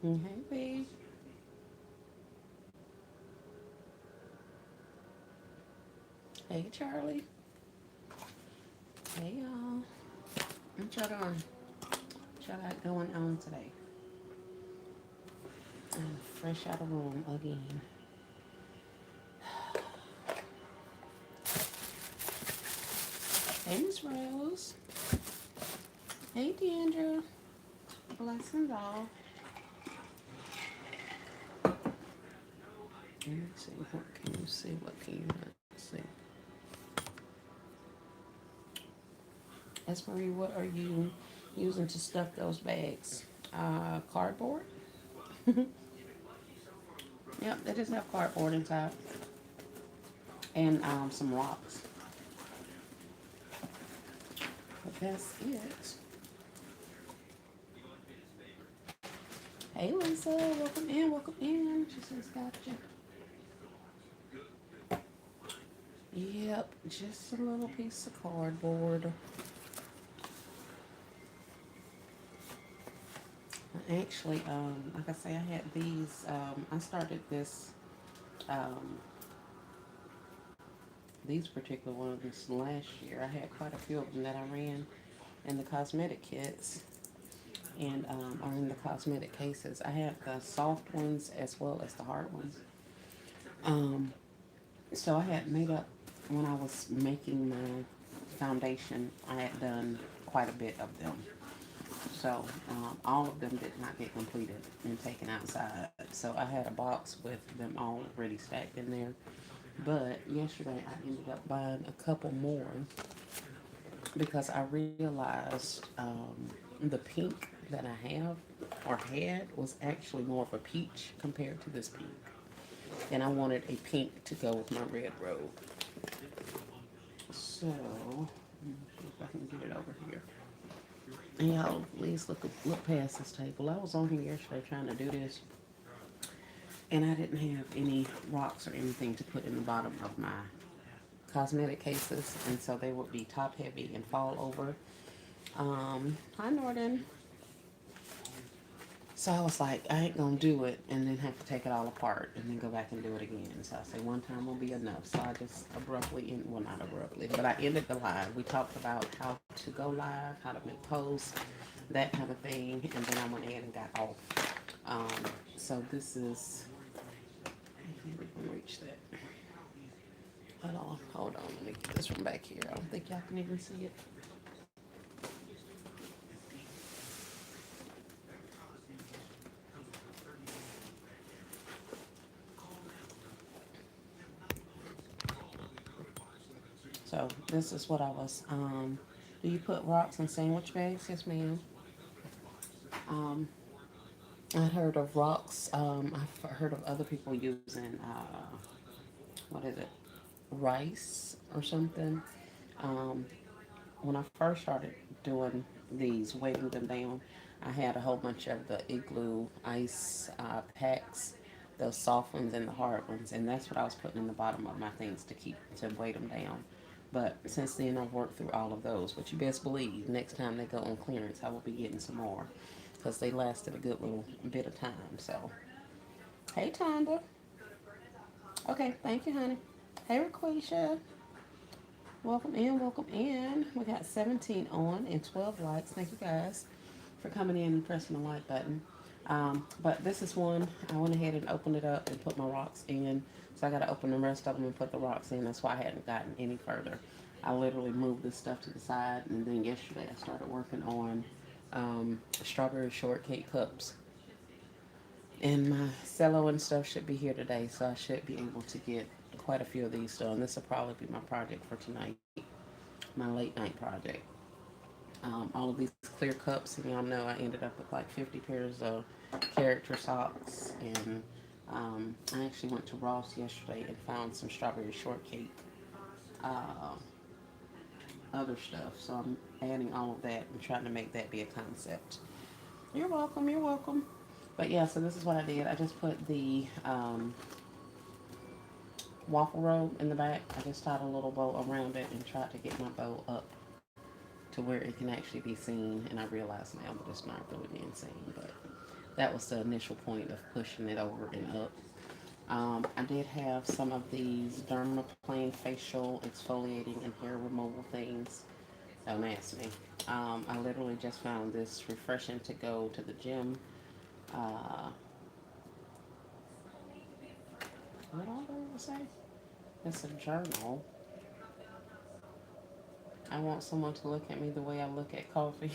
Hey, babe. Hey, Charlie. Hey, y'all. What y'all doing? What y'all got going on today? I'm fresh out of room again. Hey, Miss Rose. Hey, Deandra. Blessings all. Let me see. What can you see? What can you not see? Marie, what are you using to stuff those bags? Cardboard. Yep, they just have cardboard inside and some rocks. But that's it. Hey, Lisa, welcome in, welcome in. She says, gotcha. Yep, just a little piece of cardboard. Actually, like I say, I had these. I started um, these particular ones last year. I had quite a few of them that I ran in the cosmetic kits and are in the cosmetic cases. I had the soft ones as well as the hard ones. Um, so I had made up when I was making my foundation. I had done quite a bit of them. So all of them did not get completed and taken outside. So I had a box with them already stacked in there. But yesterday I ended up buying a couple more because I realized the pink that I have or had was actually more of a peach compared to this pink. And I wanted a pink to go with my red robe. So, let me see if I can get it over here. And y'all, please look past this table. I was on here yesterday trying to do this, and I didn't have any rocks or anything to put in the bottom of my cosmetic cases, and so they would be top heavy and fall over. Hi Norton. So I was like, I ain't gonna do it and then have to take it all apart and then go back and do it again. So I say one time will be enough. So I just abruptly, well not abruptly, but I ended the live. We talked about how to go live, how to make posts, that kind of thing, and then I went ahead and got off. So this is, I think we can reach that. Hold on, let me get this from back here. I don't think y'all can even see it. So this is what I was. Do you put rocks in sandwich bags? Yes, ma'am. Um, I heard of rocks. I've heard of other people using what is it, rice or something. Um, when I first started doing these, weighting them down, I had a whole bunch of the igloo ice packs, those soft ones and the hard ones, and that's what I was putting in the bottom of my things to keep to weight them down. But since then, I've worked through all of those. But you best believe next time they go on clearance, I will be getting some more because they lasted a good little bit of time. So, hey, Tonda. Okay, thank you, honey. Hey, Raquisha. Welcome in, welcome in. We got 17 on and 12 likes. Thank you guys for coming in and pressing the like button. But this is one, I went ahead and opened it up and put my rocks in. So I got to open the rest of them and put the rocks in. That's why I hadn't gotten any further. I literally moved this stuff to the side. And then yesterday I started working on strawberry shortcake cups. And my cello and stuff should be here today. So I should be able to get quite a few of these done. This will probably be my project for tonight, my late night project. All of these clear cups, and y'all know I ended up with like 50 pairs of character socks. And I actually went to Ross yesterday and found some strawberry shortcake, uh, other stuff. So I'm adding all of that and trying to make that be a concept. You're welcome, you're welcome. But yeah, so this is what I did. I just put the waffle robe in the back. I just tied a little bow around it and tried to get my bow up to where it can actually be seen. And I realize now that it's not really being seen, but That was the initial point of pushing it over and up. I did have some of these dermaplane facial exfoliating and hair removal things. Don't ask me. I literally just found this refreshing to go to the gym. Uh, what all did I say? It's a journal. I want someone to look at me the way I look at coffee.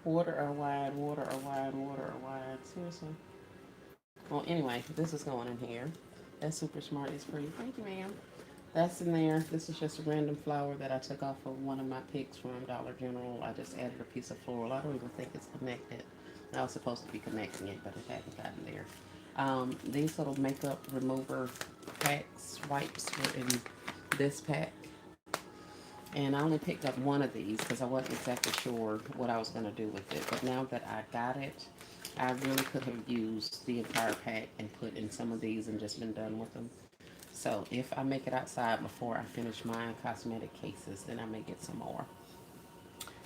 Water or wine, water or wine, water or wine. Seriously. Well, anyway, this is going in here. That's super smart. It's free. Thank you, ma'am. That's in there. This is just a random flower that I took off of one of my picks from Dollar General. I just added a piece of floral. I don't even think it's connected. I was supposed to be connecting it, but it hadn't gotten there. These little makeup remover packs, wipes were in this pack. And I only picked up one of these because I wasn't exactly sure what I was going to do with it. But now that I got it, I really could have used the entire pack and put in some of these and just been done with them. So if I make it outside before I finish my cosmetic cases, then I may get some more.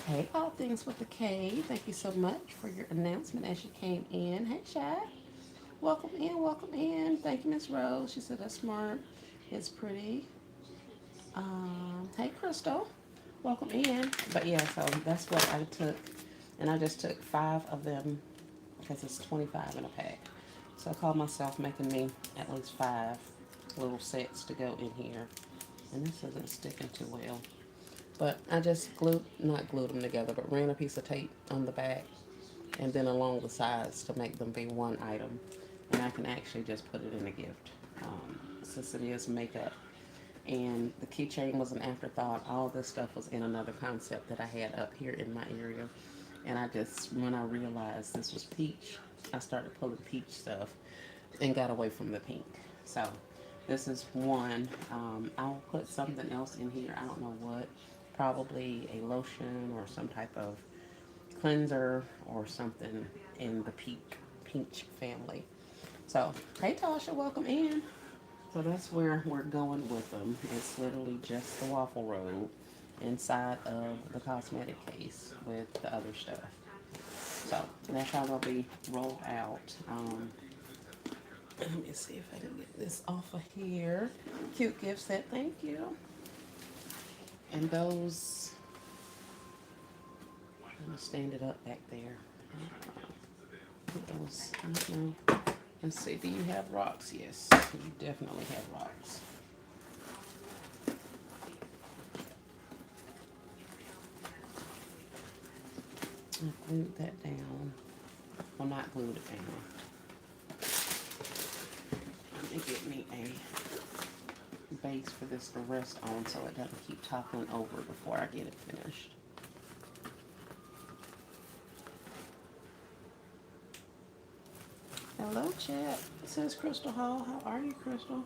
Hey, all things with the K. Thank you so much for your announcement as you came in. Hey, Shy. Welcome in, welcome in. Thank you, Miss Rose. She said that's smart. It's pretty. Hey, Crystal. Welcome in. But yeah, so that's what I took. And I just took 5 of them because it's 25 in a pack. So I called myself making me at least 5 little sets to go in here. And this isn't sticking too well. But I just not glued them together, but ran a piece of tape on the back and then along the sides to make them be one item. And I can actually just put it in a gift since it is makeup. And the keychain was an afterthought. All this stuff was in another concept that I had up here in my area. And I just, when I realized this was peach, I started pulling peach stuff and got away from the pink. So this is one. I'll put something else in here. I don't know what. Probably a lotion or some type of cleanser or something in the peach family. So, hey Tasha, welcome in. So that's where we're going with them. It's literally just the waffle robe inside of the cosmetic case with the other stuff. So that's how they'll be rolled out. Let me see if I can get this off of here. Cute gift set, thank you. And those, I'm gonna stand it up back there. Those, I don't know. Let's see, do you have rocks? Yes, you definitely have rocks. I glued that down. Well, not glued it down. Let me get me a base for this to rest on so it doesn't keep toppling over before I get it finished. Hello, chat. It says Crystal Hall. How are you, Crystal?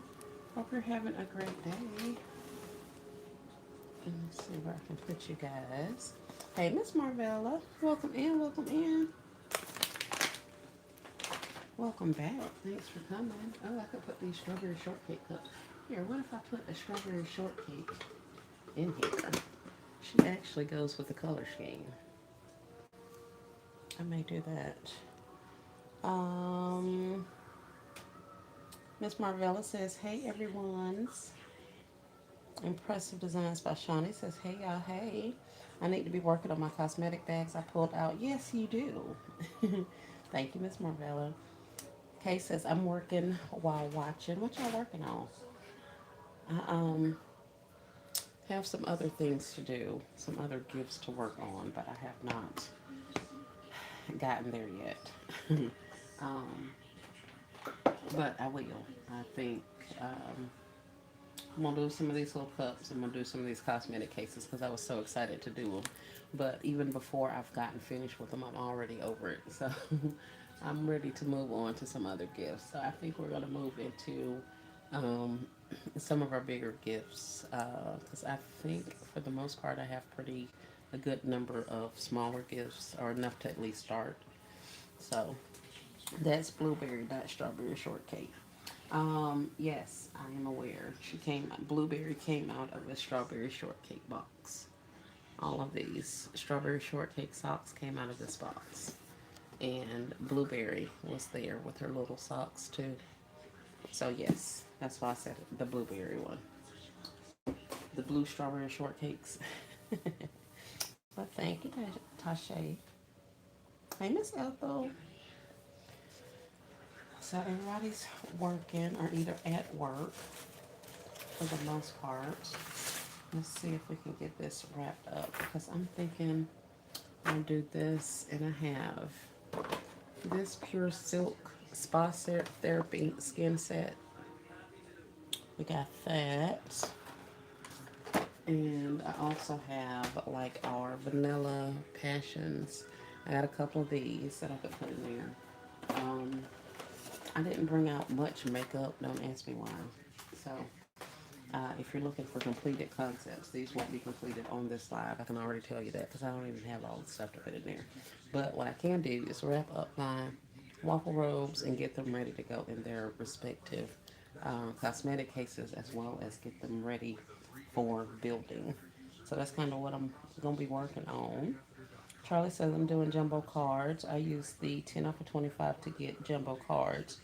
Hope you're having a great day. And let's see where I can put you guys. Hey, Miss Marvella. Welcome in, welcome in. Welcome back. Thanks for coming. Oh, I could put these strawberry shortcake cups. Here, what if I put a strawberry shortcake in here? She actually goes with the color scheme. I may do that. Miss Marvella says, hey everyone's. Impressive Designs by Shawnee says, hey y'all, hey. I need to be working on my cosmetic bags I pulled out. Yes, you do. Thank you, Miss Marvella. Kay says, I'm working while watching. What y'all working on? I have some other things to do, some other gifts to work on, but I have not gotten there yet. um, but I will. I think I'm gonna do some of these little cups. I'm gonna do some of these cosmetic cases because I was so excited to do them. But even before I've gotten finished with them, I'm already over it. So I'm ready to move on to some other gifts. So I think we're gonna move into um, some of our bigger gifts because I think for the most part I have a good number of smaller gifts or enough to at least start. So that's blueberry, not strawberry shortcake. Yes, I am aware. Blueberry came out of a strawberry shortcake box. All of these strawberry shortcake socks came out of this box. and Blueberry was there with her little socks too. So yes, that's why I said the blueberry one. The blue strawberry shortcakes. But thank you, Tasha. Hey, Miss Ethel. So everybody's working or either at work for the most part. Let's see if we can get this wrapped up because I'm thinking I'll do this and I have this Pure Silk Spa Therapy Skin Set. We got that. And I also have like our Vanilla Passions. I got a couple of these that I could put in there. I didn't bring out much makeup. Don't ask me why. So, if you're looking for completed concepts, these won't be completed on this live. I can already tell you that because I don't even have all the stuff to put in there. But what I can do is wrap up my waffle robes and get them ready to go in their respective cosmetic cases as well as get them ready for building. So that's kind of what I'm going to be working on. Charlie says I'm doing jumbo cards. I use the 10 off of 25 to get jumbo cards.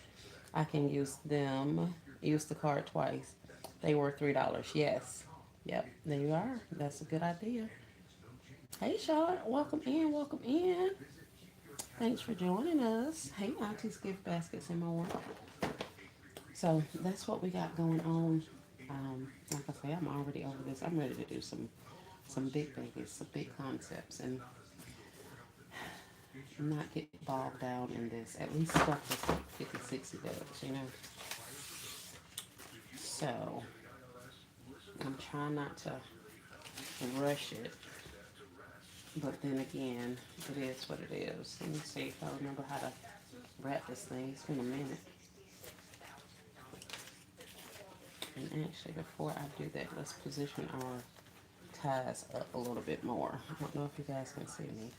I can use them, use the card twice. They were $3. Yes. Yep, there you are. That's a good idea. Hey, Sean. Welcome in. Welcome in. Thanks for joining us. Hey, Auntie's Gift Baskets and more. So that's what we got going on. Like I say, I'm already over this. I'm ready to do some big babies, some big concepts, and not get bogged down in this. At least stuff that's like 50, 60 bucks, you know. So I'm trying not to rush it. But then again, it is what it is. Let me see if I remember how to wrap this thing. It's been a minute. And actually, before I do that, let's position our ties up a little bit more. I don't know if you guys can see me.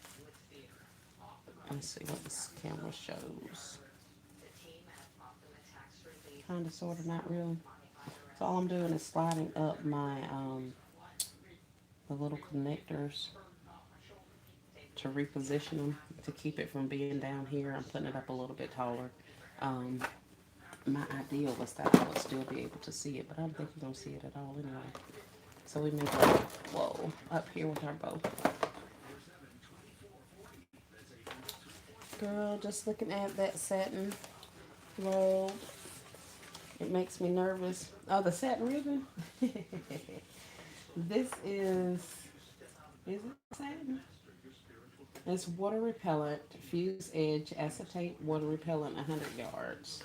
Let's see what this camera shows. Kind of, sort of, not really. So all I'm doing is sliding up my the little connectors to reposition them to keep it from being down here. I'm putting it up a little bit taller. Um, my idea was that I would still be able to see it, but I don't think you're gonna see it at all anyway. So we may go, whoa, up here with our bow. Girl, just looking at that satin roll, it makes me nervous. Oh, the satin ribbon? This it satin? It's water repellent, fused edge, acetate water repellent, 100 yards.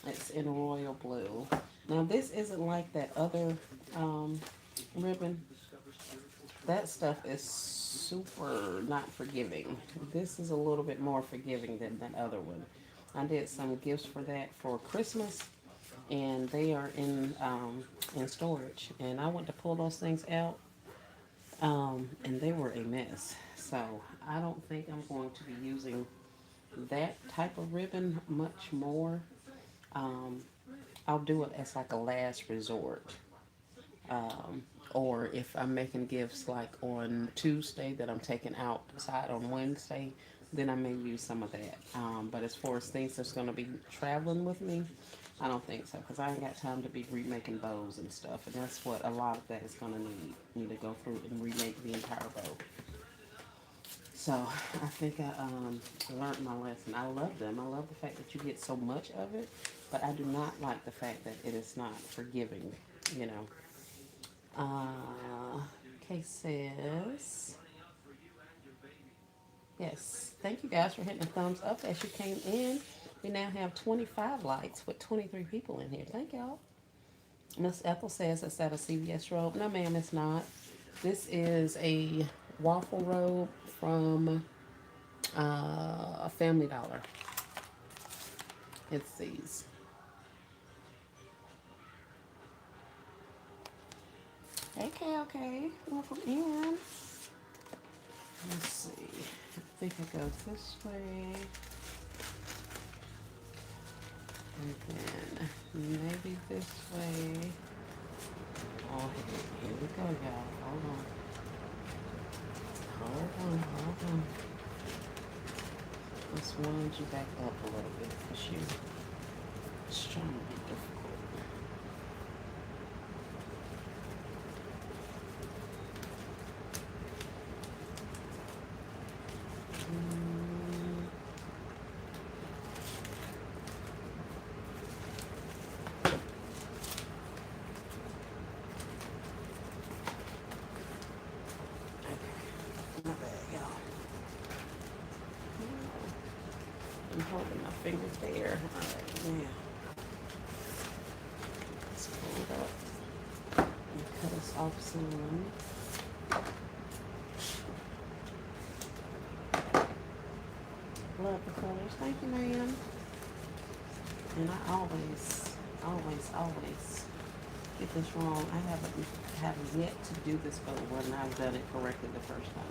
It's in royal blue. Now this isn't like that other ribbon. That stuff is super not forgiving. This is a little bit more forgiving than that other one. I did some gifts for that for Christmas, and they are in storage. And I went to pull those things out, and they were a mess. So I don't think I'm going to be using that type of ribbon much more. Um, I'll do it as like a last resort. Um, or if I'm making gifts like on Tuesday that I'm taking outside on Wednesday, then I may use some of that. But as far as things that's going to be traveling with me, I don't think so because I ain't got time to be remaking bows and stuff. And that's what a lot of that is going to need me to go through and remake the entire bow. So I think I learned my lesson. I love them. I love the fact that you get so much of it, but I do not like the fact that it is not forgiving, you know. Case says, yes, thank you guys for hitting the thumbs up as you came in. We now have 25 likes with 23 people in here. Thank y'all. Miss Ethel says, is that a CVS robe? No, ma'am, it's not. This is a waffle robe from a Family Dollar. It's these. Okay. Welcome in. Let's see. I think it goes this way. And then maybe this way. Oh, here we go, y'all. Hold on. Let's wind you back up a little bit because you're trying to be difficult. Mm, okay, my bad, y'all. I'm holding my fingers there. All right, now let's pull it up and cut us off some. Love the colors. Thank you, ma'am. And I always get this wrong. I have yet to do this over, and I've done it correctly the first time.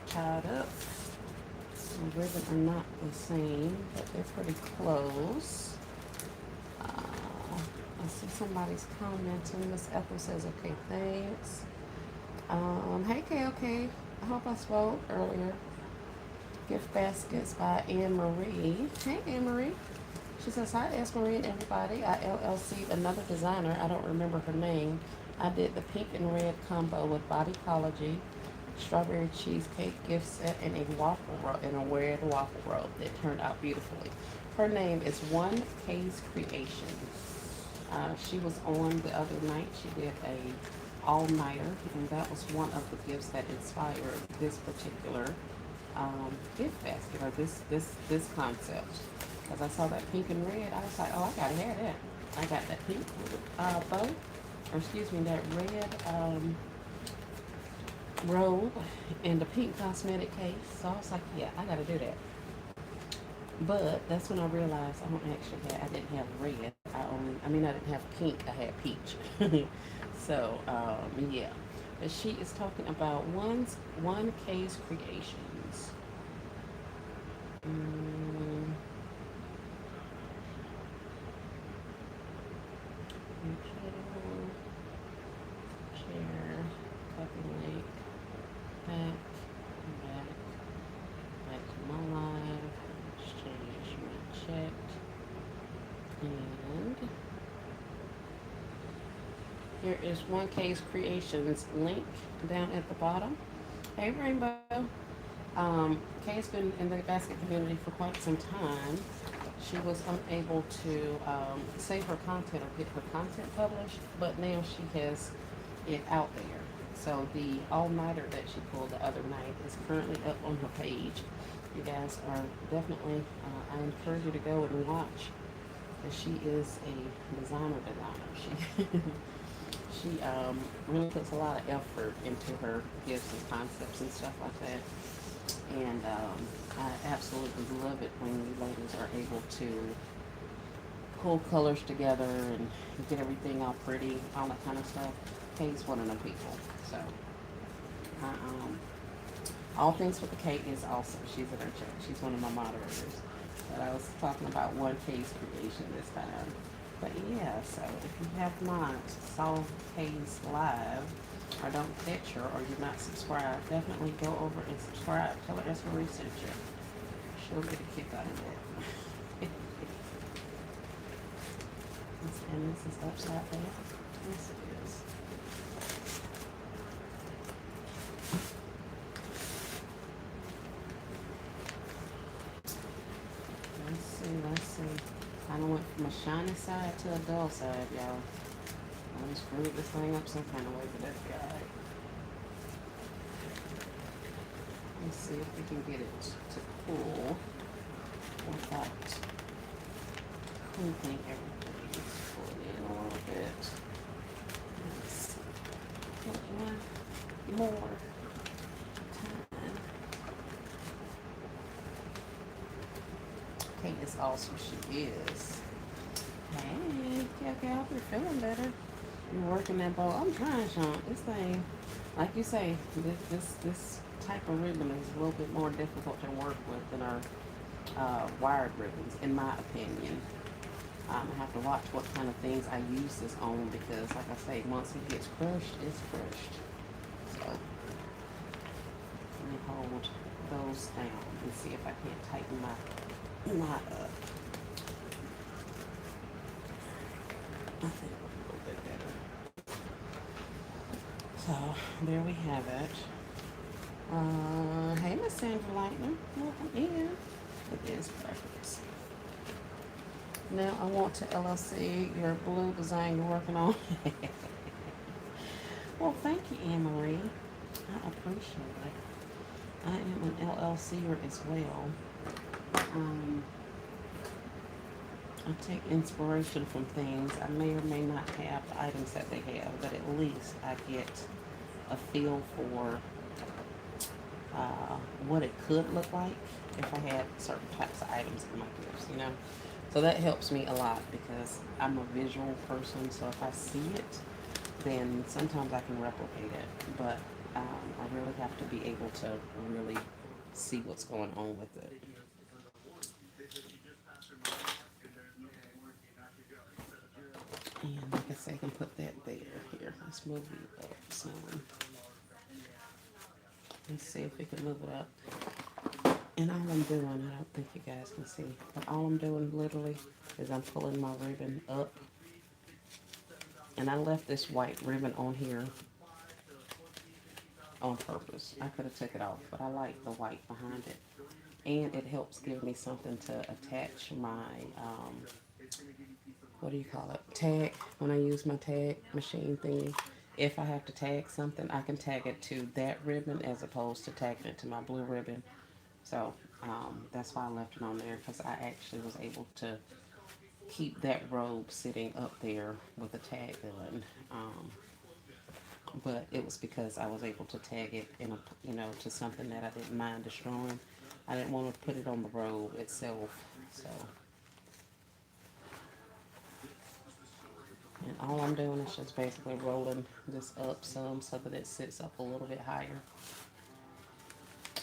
Tied up. The ribbon are not the same, but they're pretty close. I see somebody's commenting. Miss Ethel says, okay, thanks. Hey, KLK. I hope I spoke earlier. Gift Baskets by Anne Marie. Hey, Anne Marie. She says, hi, S. Marie and everybody. I LLC'd another designer. I don't remember her name. I did the pink and red combo with Bodycology, strawberry cheesecake gift set, and a waffle robe, and a red waffle robe that turned out beautifully. Her name is One K's Creation. She was on the other night. She did a all-nighter, and that was one of the gifts that inspired this particular gift basket, or this concept. As I saw that pink and red, I was like, oh, I gotta have that. I got that pink bow, or excuse me, that red robe and the pink cosmetic case. So I was like, yeah, I gotta do that. But that's when I realized I don't actually have, I didn't have red. I didn't have pink. I had peach. So, yeah. But she is talking about One K's Creations. Mm, Share, copy link, back, back to my live, exchange my check, and here is One K's Creations link down at the bottom. Hey, Rainbow. Kay's been in the basket community for quite some time. She was unable to save her content or get her content published, but now she has it out there. So the all-nighter that she pulled the other night is currently up on her page. You guys are definitely, I encourage you to go and watch, because she is a designer. She she really puts a lot of effort into her gifts and concepts and stuff like that. And I absolutely love it when you ladies are able to pull colors together and get everything all pretty, all that kind of stuff. Kate's one of them people. So, all things with the Kate is awesome. She's in our chat. She's one of my moderators. But I was talking about One K's Creation this time. But yeah, so if you have not saw Kay's live, or don't catch her, or you're not subscribed, definitely go over and subscribe. Tell her that's Marie sent you. She'll get a kick out of that. And this is upside down. Yes, it is. Let's see. I done went from a shiny side to a dull side, y'all. I just screwed this thing up some kind of way, but that's alright. Let's see if we can get it to pull without crinkling everything. Let's pull it in a little bit. Let's put one more time. Kate is awesome. She is. Hey, okay, I hope you're feeling better. You're working that bowl. I'm trying, Sean. This thing, like you say, this type of ribbon is a little bit more difficult to work with than our wired ribbons, in my opinion. I have to watch what kind of things I use this on because, like I say, once it gets crushed, it's crushed. So let me hold those down and see if I can't tighten my I think a little bit better. So there we have it. Hey, Miss Sandra Lightner, welcome in. It is breakfast. Now I want to LLC your blue design you're working on. Well, thank you, Anne Marie. I appreciate it. I am an LLCer as well. Um, I take inspiration from things. I may or may not have the items that they have, but at least I get a feel for what it could look like if I had certain types of items in my gifts, you know? So that helps me a lot because I'm a visual person. So if I see it, then sometimes I can replicate it. But I really have to be able to really see what's going on with it. And like I say, I can put that there. Here, let's move it up some. Let's see if we can move it up. And all I'm doing, I don't think you guys can see, but all I'm doing literally is I'm pulling my ribbon up. And I left this white ribbon on here on purpose. I could have took it off, but I like the white behind it. And it helps give me something to attach my, what do you call it, tag, when I use my tag machine thingy. If I have to tag something, I can tag it to that ribbon as opposed to tagging it to my blue ribbon. So that's why I left it on there because I actually was able to keep that robe sitting up there with a tag gun. But it was because I was able to tag it in a, to something that I didn't mind destroying. I didn't want to put it on the robe itself. So, and all I'm doing is just basically rolling this up some so that it sits up a little bit higher.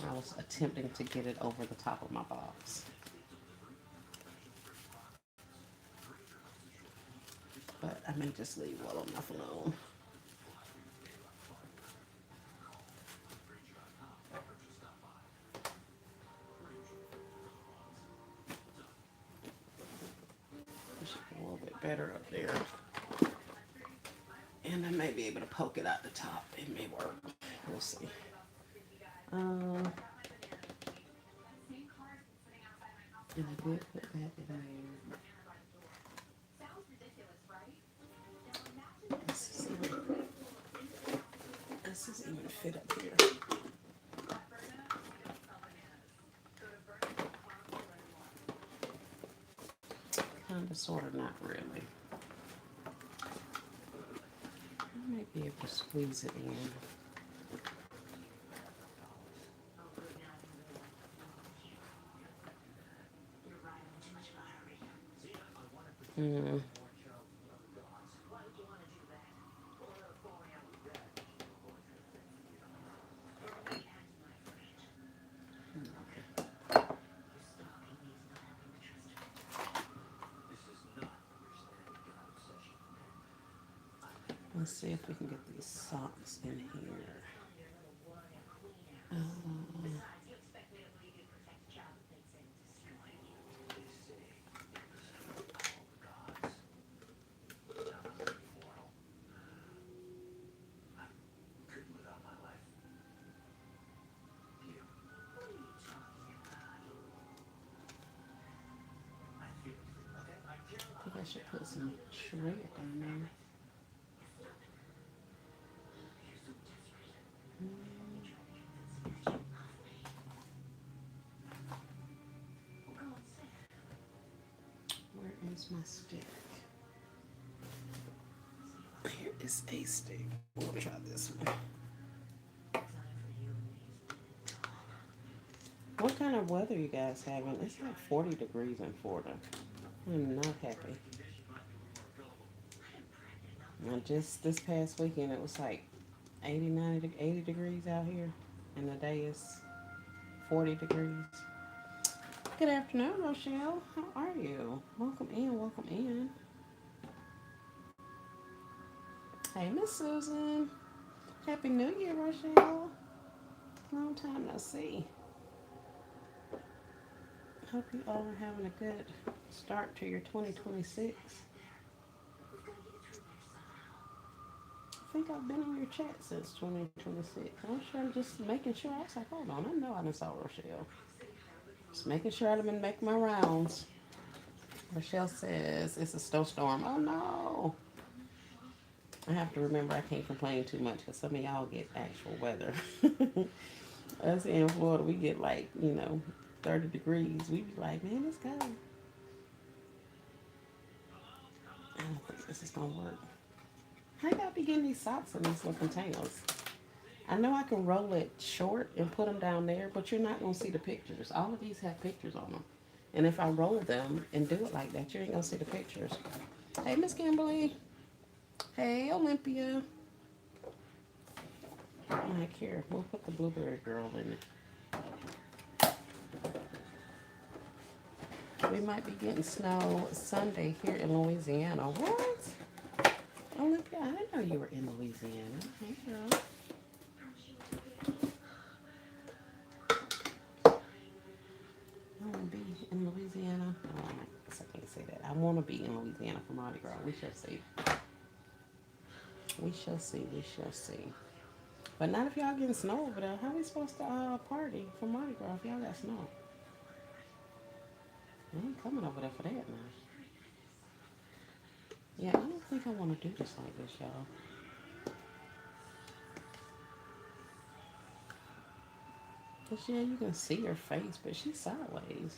I was attempting to get it over the top of my box. But I may just leave well enough alone. It should be a little bit better up there. And I may be able to poke it out the top. It may work. We'll see. And I did put that in there. This doesn't even fit up here. Kind of, sort of, not really. I might be able to squeeze it in. Hmm. Let's see if we can get these socks in here. I think I should put some shred down there. Where is my stick? Here is a stick. We'll try this one. What kind of weather you guys having? It's like 40 degrees in Florida. I'm not happy. And just this past weekend, it was like 80, 90, 80 degrees out here. And the day is 40 degrees. Good afternoon, Rochelle. How are you? Welcome in, welcome in. Hey, Miss Susan. Happy New Year, Rochelle. Long time no see. Hope you all are having a good start to your 2026. I think I've been on your chat since 2026. I'm sure I'm just making sure. I was like, hold on, I know I done saw Rochelle. Just making sure I've been making my rounds. Rochelle says it's a snowstorm. Oh no. I have to remember I can't complain too much because some of y'all get actual weather. Us in Florida, we get like, 30 degrees. We be like, man, it's cold. I don't think this is going to work. How y'all be getting these socks in these little containers? I know I can roll it short and put them down there, but you're not going to see the pictures. All of these have pictures on them. And if I roll them and do it like that, you ain't going to see the pictures. Hey, Miss Kimberly. Hey, Olympia. Like here, we'll put the blueberry girl in it. We might be getting snow Sunday here in Louisiana. What? Olympia, I didn't know you were in Louisiana. Hey, girl. I want to be in Louisiana. Oh, I guess I can't say that. I want to be in Louisiana for Mardi Gras. We shall see. We shall see. We shall see. But not if y'all getting snow over there. How are we supposed to party for Mardi Gras if y'all got snow? I ain't coming over there for that now. Yeah, I don't think I want to do this like this, y'all. Cause yeah, you can see her face, but she's sideways.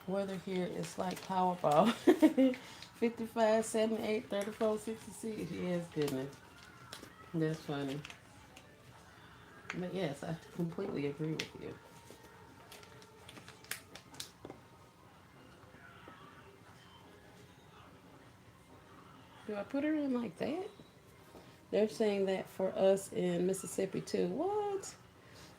Weather here is like Powerball. 55, 78, 34, 66. Yes, goodness. That's funny. But yes, I completely agree with you. Do I put her in like that? They're saying that for us in Mississippi too. What?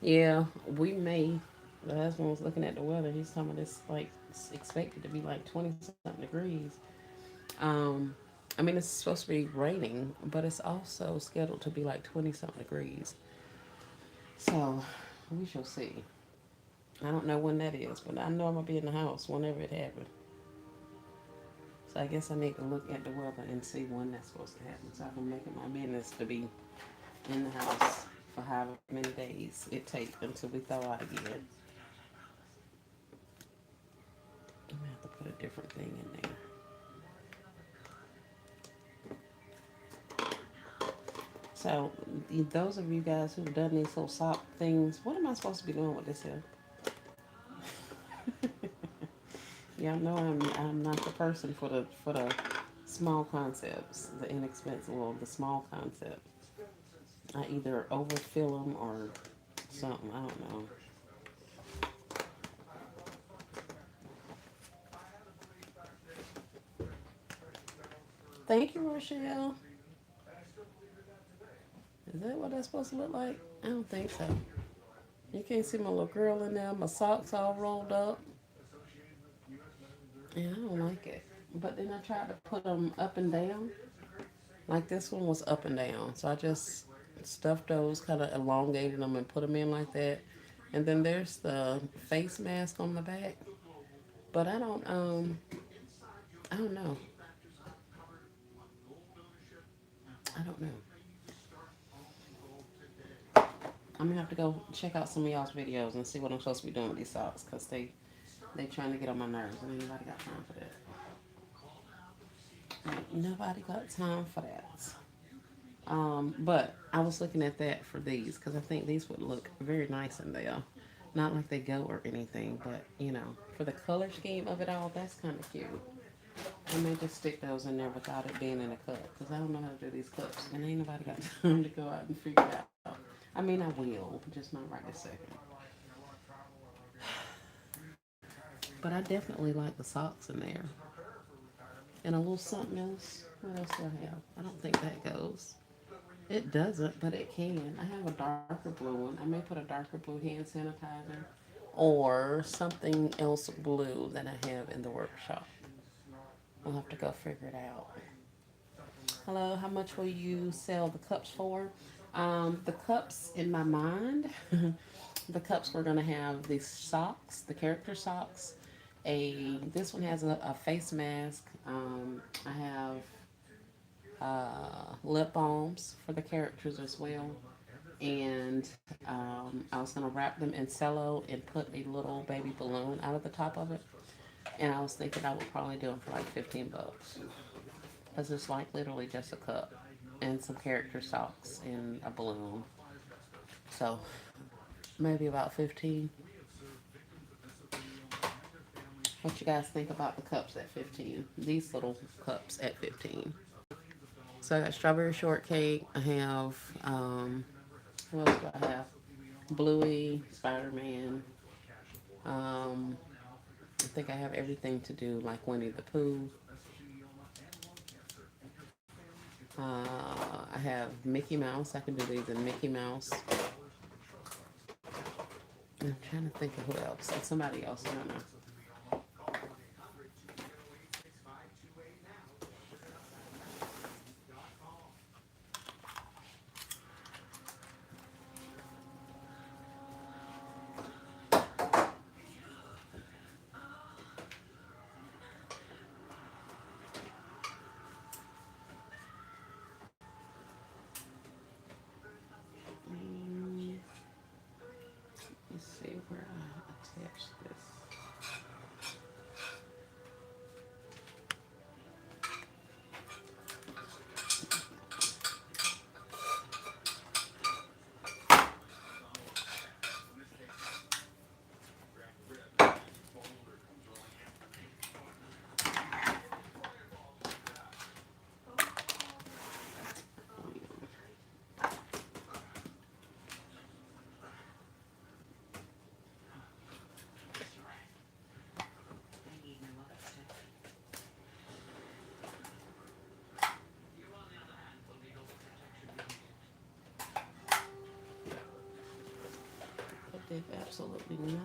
Yeah, we may. The husband was looking at the weather. He's talking about it's like it's expected to be like 20 something degrees. Um, I mean, it's supposed to be raining, but it's also scheduled to be like 20 something degrees. So we shall see. I don't know when that is, but I know I'm gonna be in the house whenever it happens. So I guess I need to look at the weather and see when that's supposed to happen. So I can make it my business to be in the house for however many days it takes until we thaw out again. I'm gonna have to put a different thing in there. So those of you guys who've done these little sock things, what am I supposed to be doing with this here? Y'all know I'm not the person for the small concepts, the inexpensive, well, the small concepts. I either overfill them or something. I don't know. Thank you, Rochelle. Is that what that's supposed to look like? I don't think so. You can't see my little girl in there. My socks all rolled up. Yeah, I don't like it. But then I tried to put them up and down. Like this one was up and down. So I just stuffed those, kind of elongated them and put them in like that. And then there's the face mask on the back. But I don't know. I don't know. I'm gonna have to go check out some of y'all's videos and see what I'm supposed to be doing with these socks, cause they trying to get on my nerves and ain't nobody got time for that. Ain't nobody got time for that. But I was looking at that for these because I think these would look very nice in there. Not like they go or anything, but for the color scheme of it all, that's kind of cute. I may just stick those in there without it being in a cup because I don't know how to do these cups and ain't nobody got time to go out and figure it out. I mean, I will, just not right this second. But I definitely like the socks in there. And a little something else. What else do I have? I don't think that goes. It doesn't, but it can. I have a darker blue one. I may put a darker blue hand sanitizer or something else blue that I have in the workshop. We'll have to go figure it out. Hello, how much will you sell the cups for? The cups in my mind, the cups we're gonna have these socks, the character socks. This one has a face mask. I have lip balms for the characters as well. And I was gonna wrap them in cello and put a little baby balloon out of the top of it. And I was thinking I would probably do them for like 15 bucks because it's like literally just a cup and some character socks and a balloon. So maybe about 15. What you guys think about the cups at 15? These little cups at 15. So I got strawberry shortcake. I have, what else do I have? Bluey, Spider-Man. Um, I think I have everything to do like Winnie the Pooh. I have Mickey Mouse. I can do these in Mickey Mouse. I'm trying to think of who else. And somebody else. I don't know. Mm, let's see where I attached this. But they've absolutely nothing.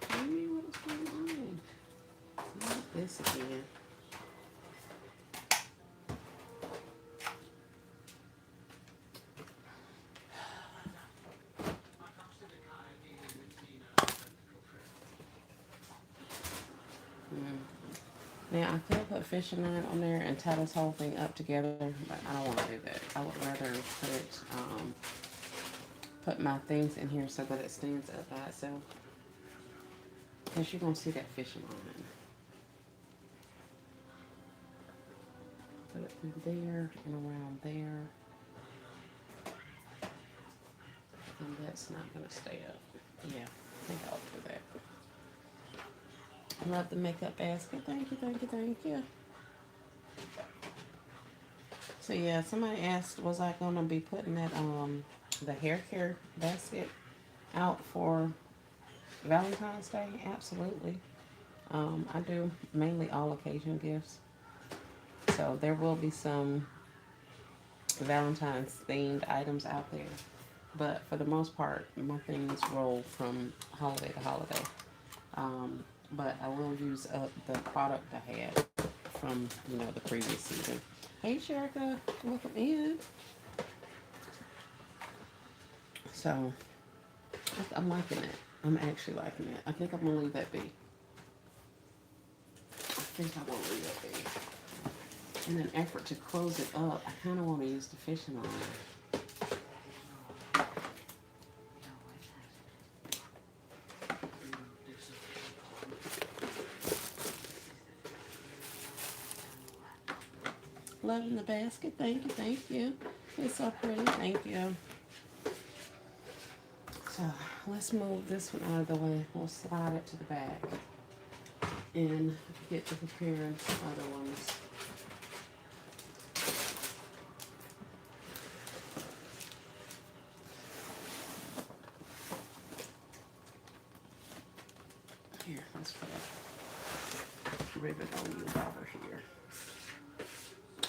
Tell me what's going on. Not this again. Mm. Now I could put fishing line on there and tie this whole thing up together, but I don't want to do that. I would rather put my things in here so that it stands up by itself. Because you're gonna see that fishing line. Put it through there and around there, and that's not gonna stay up. Yeah, I think I'll do that. Love the makeup basket. Thank you, thank you, thank you. So yeah, somebody asked, was I gonna be putting that the hair care basket out for Valentine's Day? Absolutely. I do mainly all occasion gifts. So there will be some Valentine's themed items out there. But for the most part, my things roll from holiday to holiday. But I will use up the product I had from, the previous season. Hey, Sherika, welcome in. So, I'm liking it. I'm actually liking it. I think I'm going to leave that be. In an effort to close it up, I kind of want to use the fishing line. Loving the basket. Thank you, thank you. It's so pretty. Thank you. So let's move this one out of the way. We'll slide it to the back and get to preparing other ones. Here, let's put a ribbon on you while we're here.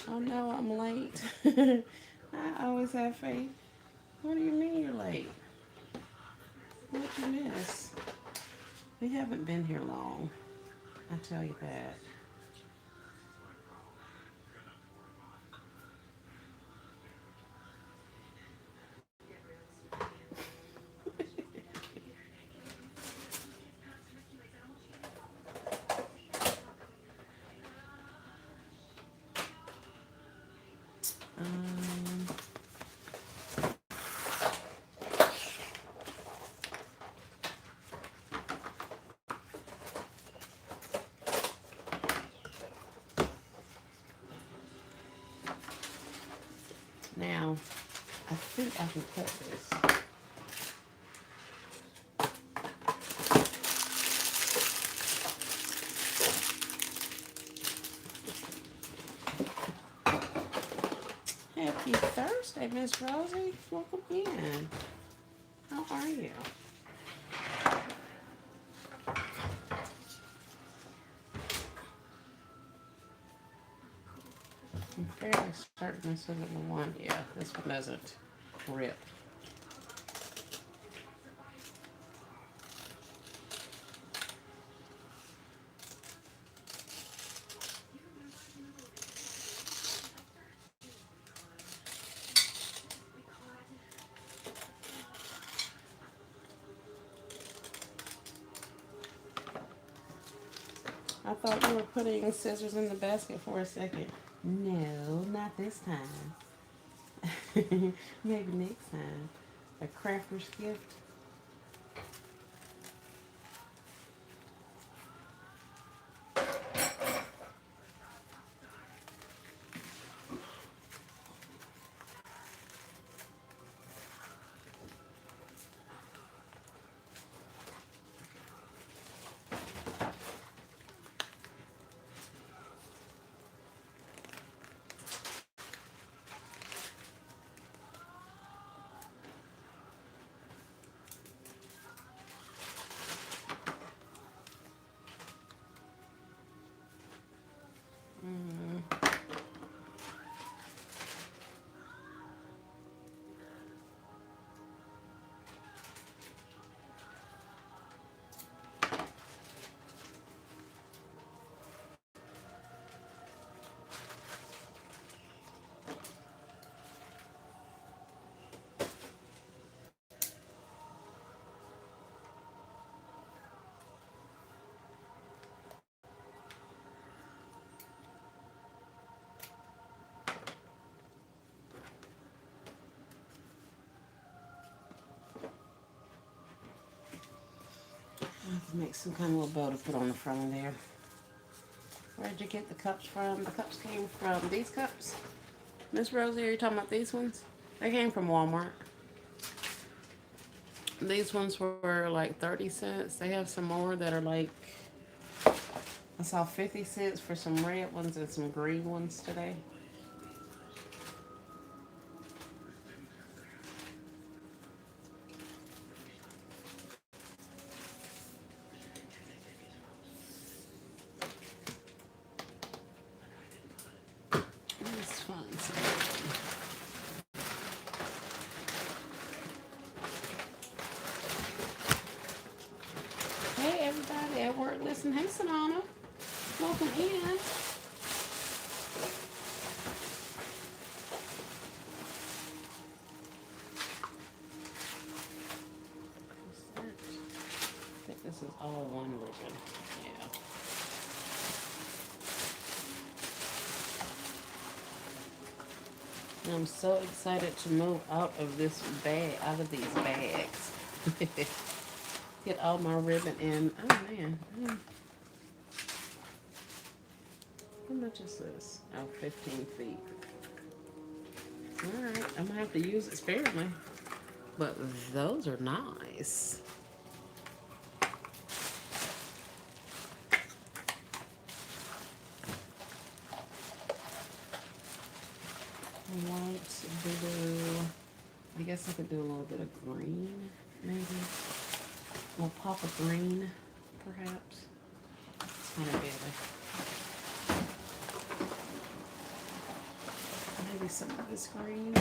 Oh no, I'm late. I always have faith. What do you mean you're late? What'd you miss? We haven't been here long. I tell you that. Um, Now, I think I can cut this. Happy Thursday, Miss Rosie. Welcome in. How are you? I'm fairly certain this isn't the one. Yeah, this one doesn't rip. I thought you were putting scissors in the basket for a second. No, not this time. Maybe next time. A crafter's gift. Mm. I have to make some kind of little bow to put on the front of there. Where'd you get the cups from? The cups came from these cups. Miss Rosie, are you talking about these ones? They came from Walmart. These ones were like 30 cents. They have some more that are like, I saw 50 cents for some red ones and some green ones today. It's fun. Hey everybody at work, listen. Hey Sonana, welcome in. I think this is all one ribbon. Yeah. And I'm so excited to move out of this bag, out of these bags. Get all my ribbon in. Oh man. How much is this? Oh, 15 feet. Alright, I'm gonna have to use it sparingly. But those are nice. White, blue. I guess I could do a little bit of green, maybe. A little pop of green. perhaps. It's kind of better. Maybe some of this green.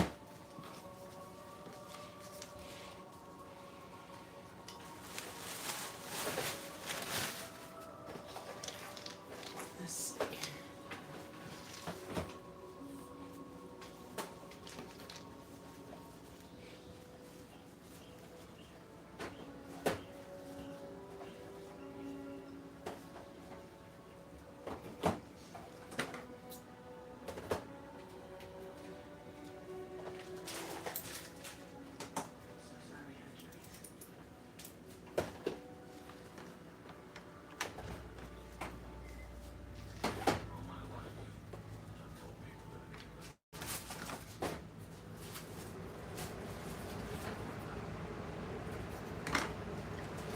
Let's see.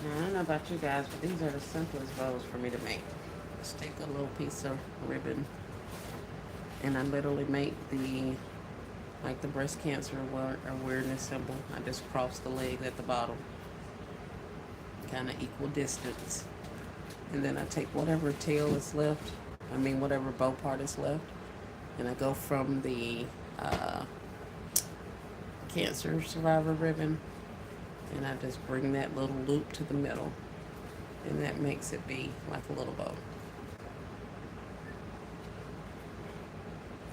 Now, I don't know about you guys, but these are the simplest bows for me to make. Just take a little piece of ribbon, and I literally make like the breast cancer awareness symbol. I just cross the leg at the bottom, kind of equal distance. And then I take whatever tail is left, whatever bow part is left, and I go from the cancer survivor ribbon, and I just bring that little loop to the middle, and that makes it be like a little bow.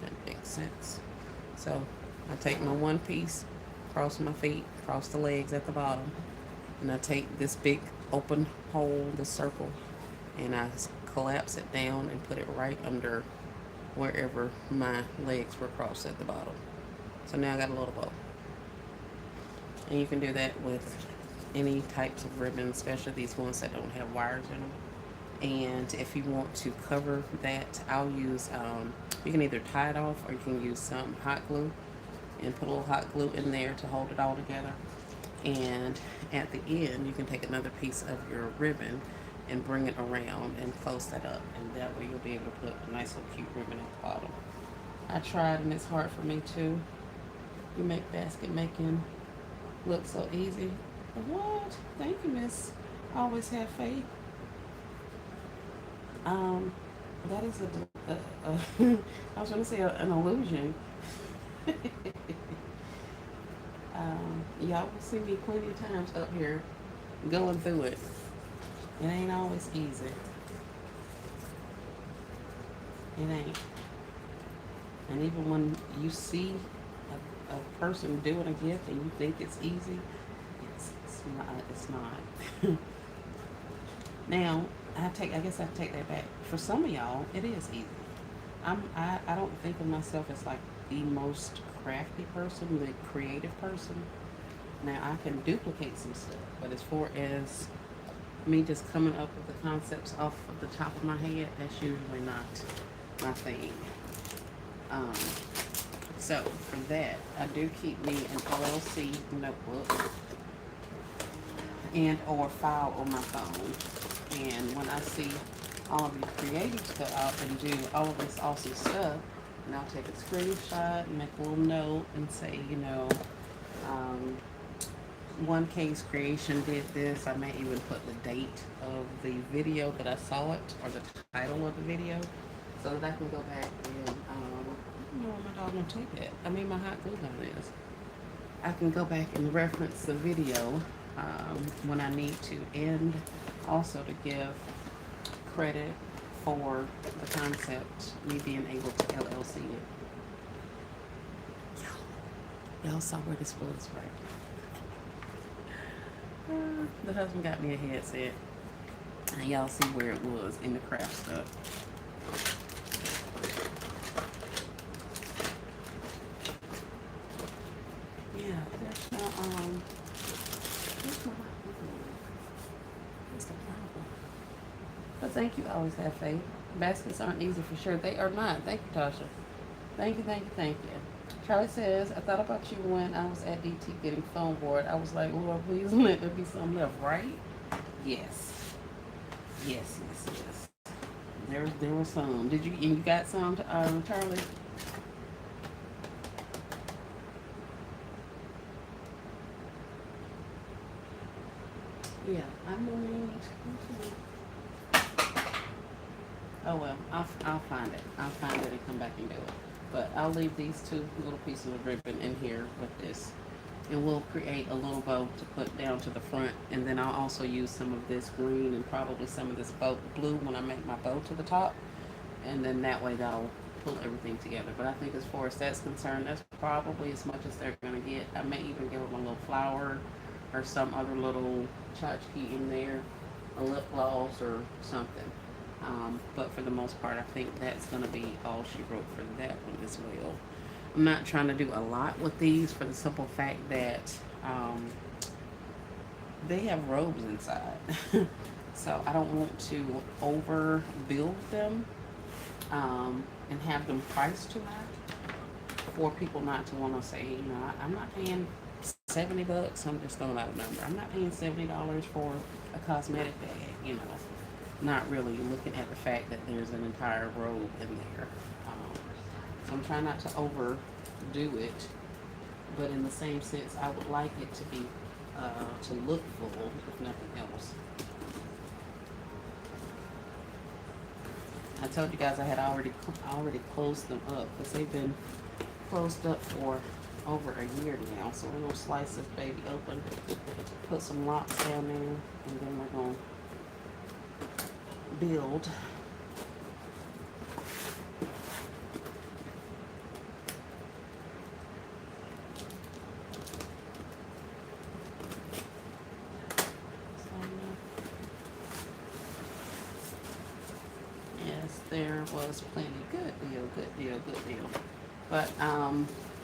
That makes sense. So I take my one piece, cross my feet, cross the legs at the bottom, and I take this big open hole, this circle, and I collapse it down and put it right under wherever my legs were crossed at the bottom. So now I got a little bow. And you can do that with any types of ribbon, especially these ones that don't have wires in them. And if you want to cover that, I'll use, you can either tie it off or you can use some hot glue and put a little hot glue in there to hold it all together. And at the end, you can take another piece of your ribbon and bring it around and close that up. And that way you'll be able to put a nice little cute ribbon at the bottom. I tried and it's hard for me too. You make basket making look so easy. What? Thank you, Miss. Always have faith. That is I was going to say an illusion. Y'all will see me plenty of times up here going through it. It ain't always easy. It ain't. And even when you see a person doing a gift and you think it's easy, it's not. Now, I guess I take that back. For some of y'all, it is easy. I don't think of myself as like the most crafty person, the creative person. Now, I can duplicate some stuff, but as far as me just coming up with the concepts off of the top of my head, that's usually not my thing. So for that, I do keep me an LLC notebook and or file on my phone. And when I see all of the creative stuff, I'll often do all of this awesome stuff, and I'll take a screenshot and make a little note and say, one case creation did this. I may even put the date of the video that I saw it, or the title of the video, so that I can go back and, I don't know where my dog gonna take it. My hot glue gun is. I can go back and reference the video when I need to, and also to give credit for the concept, me being able to LLC it. Y'all saw where this was, right? The husband got me a headset, and y'all see where it was in the craft stuff. Yeah, there's no, where's my, what's the problem? But thank you, always have faith. Baskets aren't easy for sure. They are not. Thank you, Tasha. Thank you, thank you, thank you. Charlie says, I thought about you when I was at DT getting foam board. I was like, Lord, please let there be some left, right? Yes. Yes, yes, yes. There was some. And you got some, Charlie? Yeah, I need. Oh well, I'll find it. I'll find it and come back and do it. But I'll leave these two little pieces of ribbon in here with this, and we'll create a little bow to put down to the front. And then I'll also use some of this green and probably some of this bow blue when I make my bow to the top. And then that way that'll pull everything together. But I think as far as that's concerned, that's probably as much as they're gonna get. I may even give them a little flower or some other little tchotchke in there, a lip gloss or something. But for the most part, I think that's going to be all she wrote for that one as well. I'm not trying to do a lot with these for the simple fact that they have robes inside. So I don't want to overbuild them and have them priced too much for people not to want to say, I'm not paying $70. I'm just throwing out a number. I'm not paying $70 for a cosmetic bag, not really looking at the fact that there's an entire robe in there. So I'm trying not to overdo it, but in the same sense, I would like it to be to look full, if nothing else. I told you guys I had already closed them up because they've been closed up for over a year now. So we're gonna slice this baby open, put some locks down there, and then we're gonna build. Yes, there was plenty. Good deal, good deal, good deal. But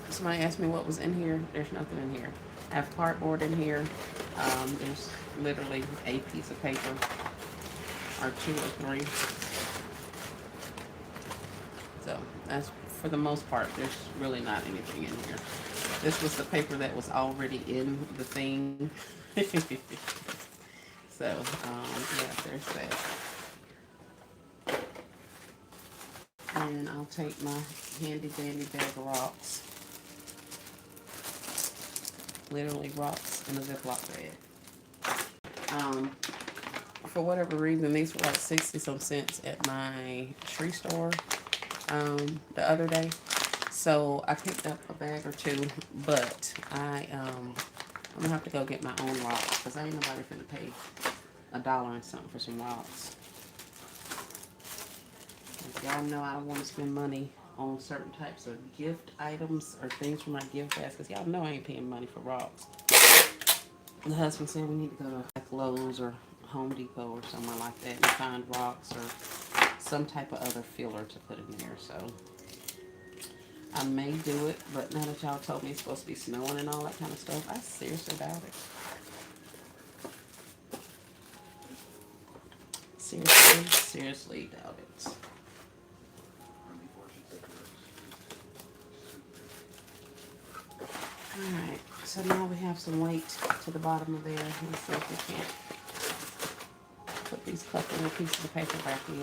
somebody asked me what was in here. There's nothing in here. I have cardboard in here. There's literally a piece of paper or two or three. So that's for the most part. There's really not anything in here. This was the paper that was already in the thing. So yeah, there's that. And I'll take my handy dandy bag of rocks. Literally rocks in a Ziploc bag. For whatever reason, these were like 60 some cents at my tree store the other day. So I picked up a bag or two, but I'm gonna have to go get my own rocks because I ain't nobody finna pay $1 and something for some rocks. Y'all know I don't want to spend money on certain types of gift items or things for my gift baskets. Y'all know I ain't paying money for rocks. The husband said we need to go to like Lowe's or Home Depot or somewhere like that and find rocks or some type of other filler to put in there. So I may do it, but now that y'all told me it's supposed to be snowing and all that kind of stuff, I seriously doubt it. Seriously doubt it. Alright, so now we have some weight to the bottom of there. Let's see if we can't put these couple of pieces of paper back in.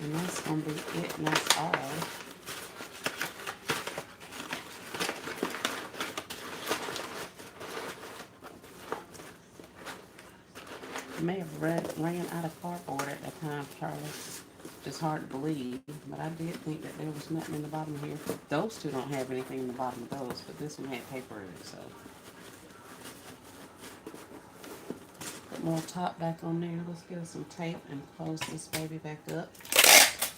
And that's going to be it, and that's all. I may have ran out of cardboard at that time, Charlie. Just hard to believe, but I did think that there was nothing in the bottom here. Those two don't have anything in the bottom of those, but this one had paper in it, so. Put more top back on there. Let's get us some tape and close this baby back up.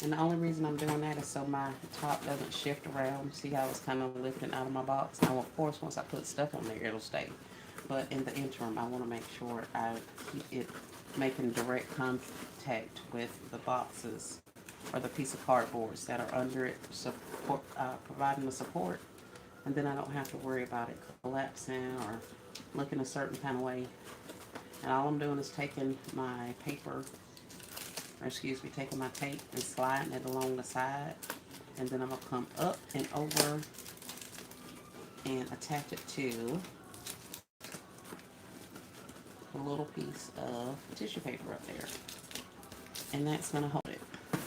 And the only reason I'm doing that is so my top doesn't shift around. See how it's kind of lifting out of my box? Now, of course, once I put stuff on there, it'll stay. But in the interim, I want to make sure I keep it making direct contact with the boxes or the piece of cardboards that are under it, support, providing the support. And then I don't have to worry about it collapsing or looking a certain kind of way. And all I'm doing is taking my paper, or excuse me, taking my tape and sliding it along the side. And then I'm going to come up and over and attach it to a little piece of tissue paper up there. And that's going to hold it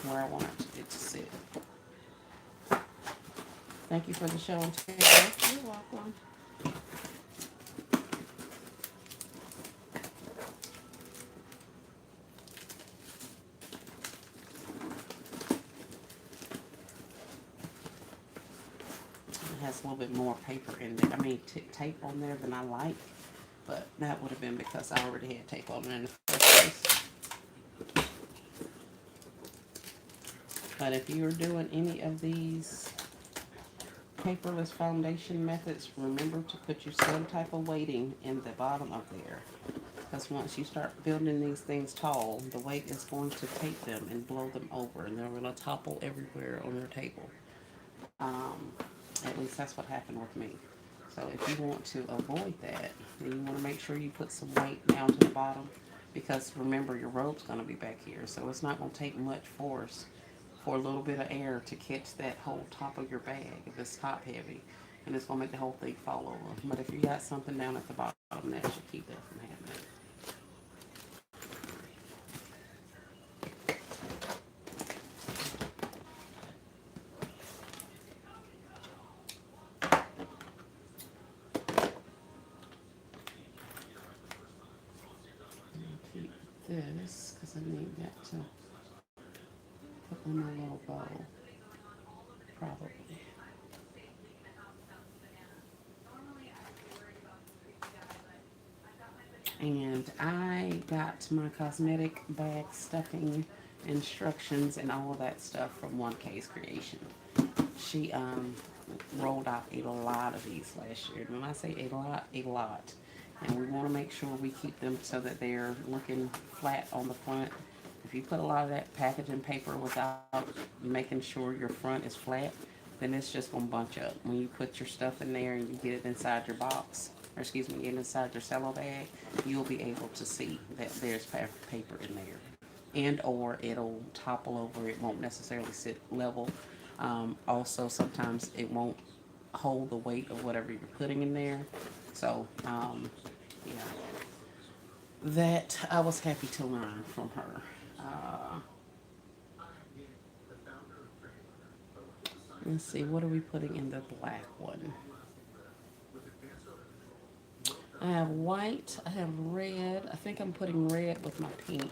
where I want it to sit. Thank you for the show and tell. You're welcome. has a little bit more paper in there. I mean, tape on there than I like. But that would have been because I already had tape on it in the first place. But if you're doing any of these paperless foundation methods, remember to put your some type of weighting in the bottom of there. Because once you start building these things tall, the weight is going to take them and blow them over, and they're going to topple everywhere on your table. Um, at least that's what happened with me. So if you want to avoid that, then you want to make sure you put some weight down to the bottom, because remember your rope's going to be back here, so it's not going to take much force for a little bit of air to catch that whole top of your bag if it's top heavy, and it's going to make the whole thing fall over. But if you got something down at the bottom, that should keep that from happening. Keep this because I need that to put in my little bowl, probably. And I got my cosmetic bag stuffing instructions and all of that stuff from One Case Creation. She rolled out a lot of these last year. And when I say a lot, a lot. And we want to make sure we keep them so that they're looking flat on the front. If you put a lot of that packaging paper without making sure your front is flat, then it's just going to bunch up. When you put your stuff in there and you get it inside your box, or excuse me, get inside your cello bag, you'll be able to see that there's paper in there. And or it'll topple over. It won't necessarily sit level. Also, sometimes it won't hold the weight of whatever you're putting in there. So, yeah, that I was happy to learn from her. Let's see, what are we putting in the black one? I have white, I have red. I think I'm putting red with my pink.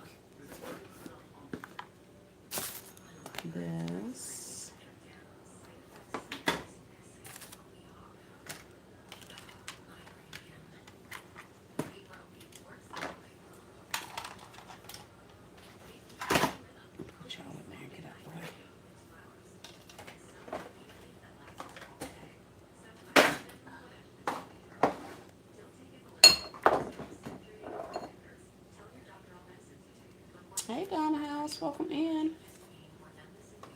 This. Put y'all in there and get out of the way. Hey, Donna House, welcome in.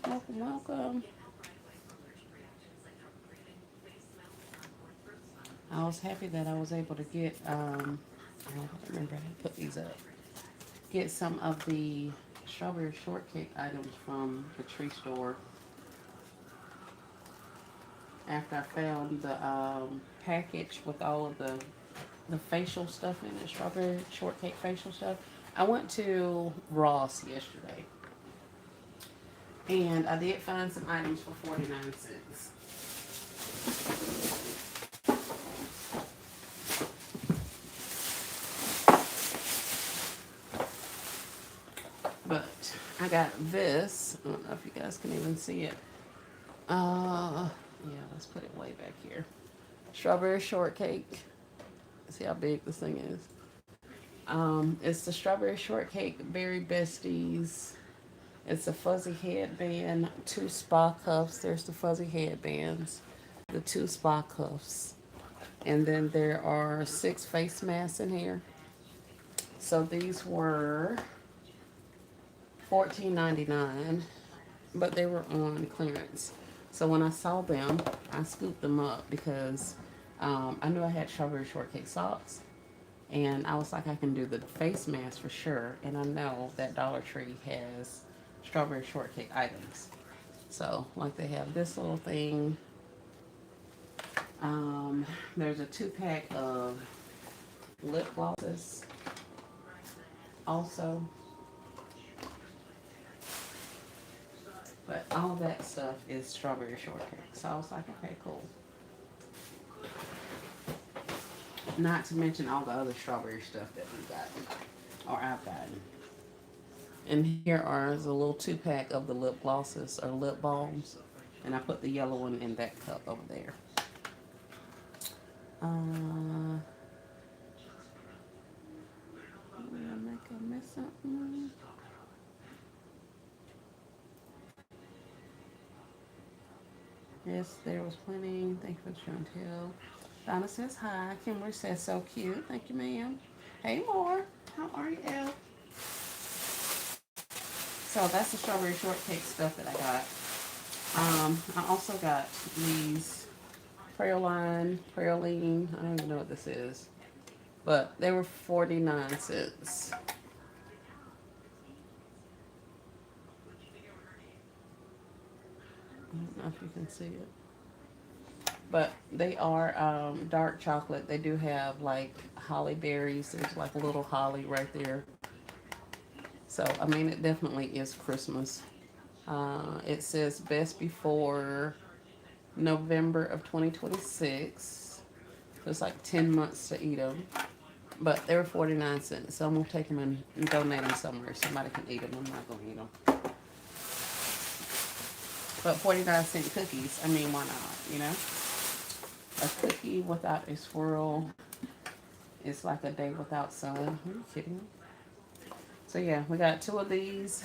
Welcome, welcome. I was happy that I was able to get, I don't remember how to put these up. Get some of the strawberry shortcake items from the tree store after I found the package with all of the facial stuff in it, strawberry shortcake facial stuff. I went to Ross yesterday and I did find some items for 49¢. But I got this. I don't know if you guys can even see it. Yeah, let's put it way back here. Strawberry shortcake. See how big this thing is. It's the strawberry shortcake berry besties. It's a fuzzy headband, two spa cuffs. There's the fuzzy headbands, the two spa cuffs, and then there are 6 face masks in here. So these were $14.99, but they were on clearance. So when I saw them, I scooped them up because I knew I had strawberry shortcake socks. And I was like, I can do the face mask for sure. And I know that Dollar Tree has strawberry shortcake items. So, like, they have this little thing. There's a 2-pack of lip glosses also. But all that stuff is strawberry shortcake. So I was like, okay, cool. Not to mention all the other strawberry stuff that we've gotten, or I've gotten. And here are the little 2-pack of the lip glosses or lip balms. And I put the yellow one in that cup over there. Did I make a miss something? Yes, there was plenty. Thank you for the show and tell. Donna says hi. Kimberly says so cute. Thank you, ma'am. Hey, more. How are you, Elle? So that's the strawberry shortcake stuff that I got. I also got these praline. I don't even know what this is, but they were 49 cents. I don't know if you can see it, but they are dark chocolate. They do have like holly berries. There's like a little holly right there. So I mean, it definitely is Christmas. It says best before November of 2026. So it's like 10 months to eat them. But they were 49 cents. So I'm going to take them and donate them somewhere. Somebody can eat them. I'm not going to eat them. But 49-cent cookies, I mean, why not, you know? A cookie without a swirl is like a day without sun. Are you kidding me? So yeah, we got two of these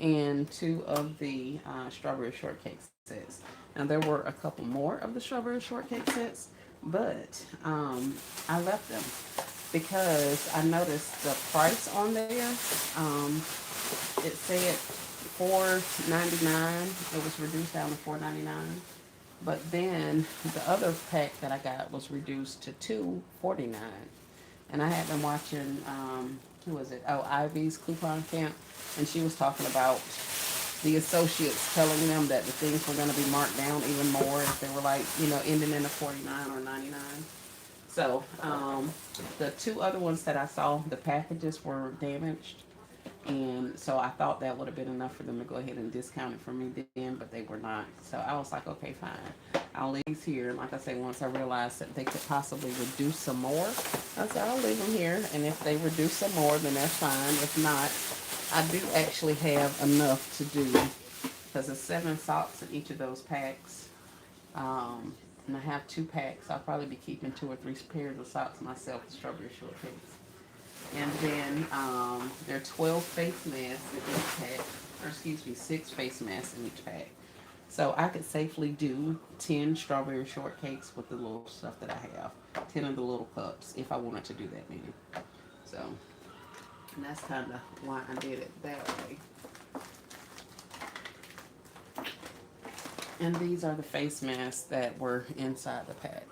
and two of the strawberry shortcake sets. Now there were a couple more of the strawberry shortcake sets, but I left them because I noticed the price on there. It said $4.99. It was reduced down to $4.99. But then the other pack that I got was reduced to $2.49. And I had been watching, who was it? Oh, Ivy's Coupon Camp. And she was talking about the associates telling them that the things were going to be marked down even more if they were like, you know, ending in a 49 or 99. So, the two other ones that I saw, the packages were damaged. And so I thought that would have been enough for them to go ahead and discount it for me then, but they were not. So I was like, okay, fine. I'll leave these here. Like I say, once I realized that they could possibly reduce some more, I said, I'll leave them here. And if they reduce some more, then that's fine. If not, I do actually have enough to do, because there's 7 socks in each of those packs. And I have 2 packs. I'll probably be keeping 2 or 3 pairs of socks myself with strawberry shortcakes. And then there are 12 face masks in each pack, or excuse me, 6 face masks in each pack. So I could safely do 10 strawberry shortcakes with the little stuff that I have, 10 of the little cups, if I wanted to do that many. So, and that's kind of why I did it that way. And these are the face masks that were inside the pack.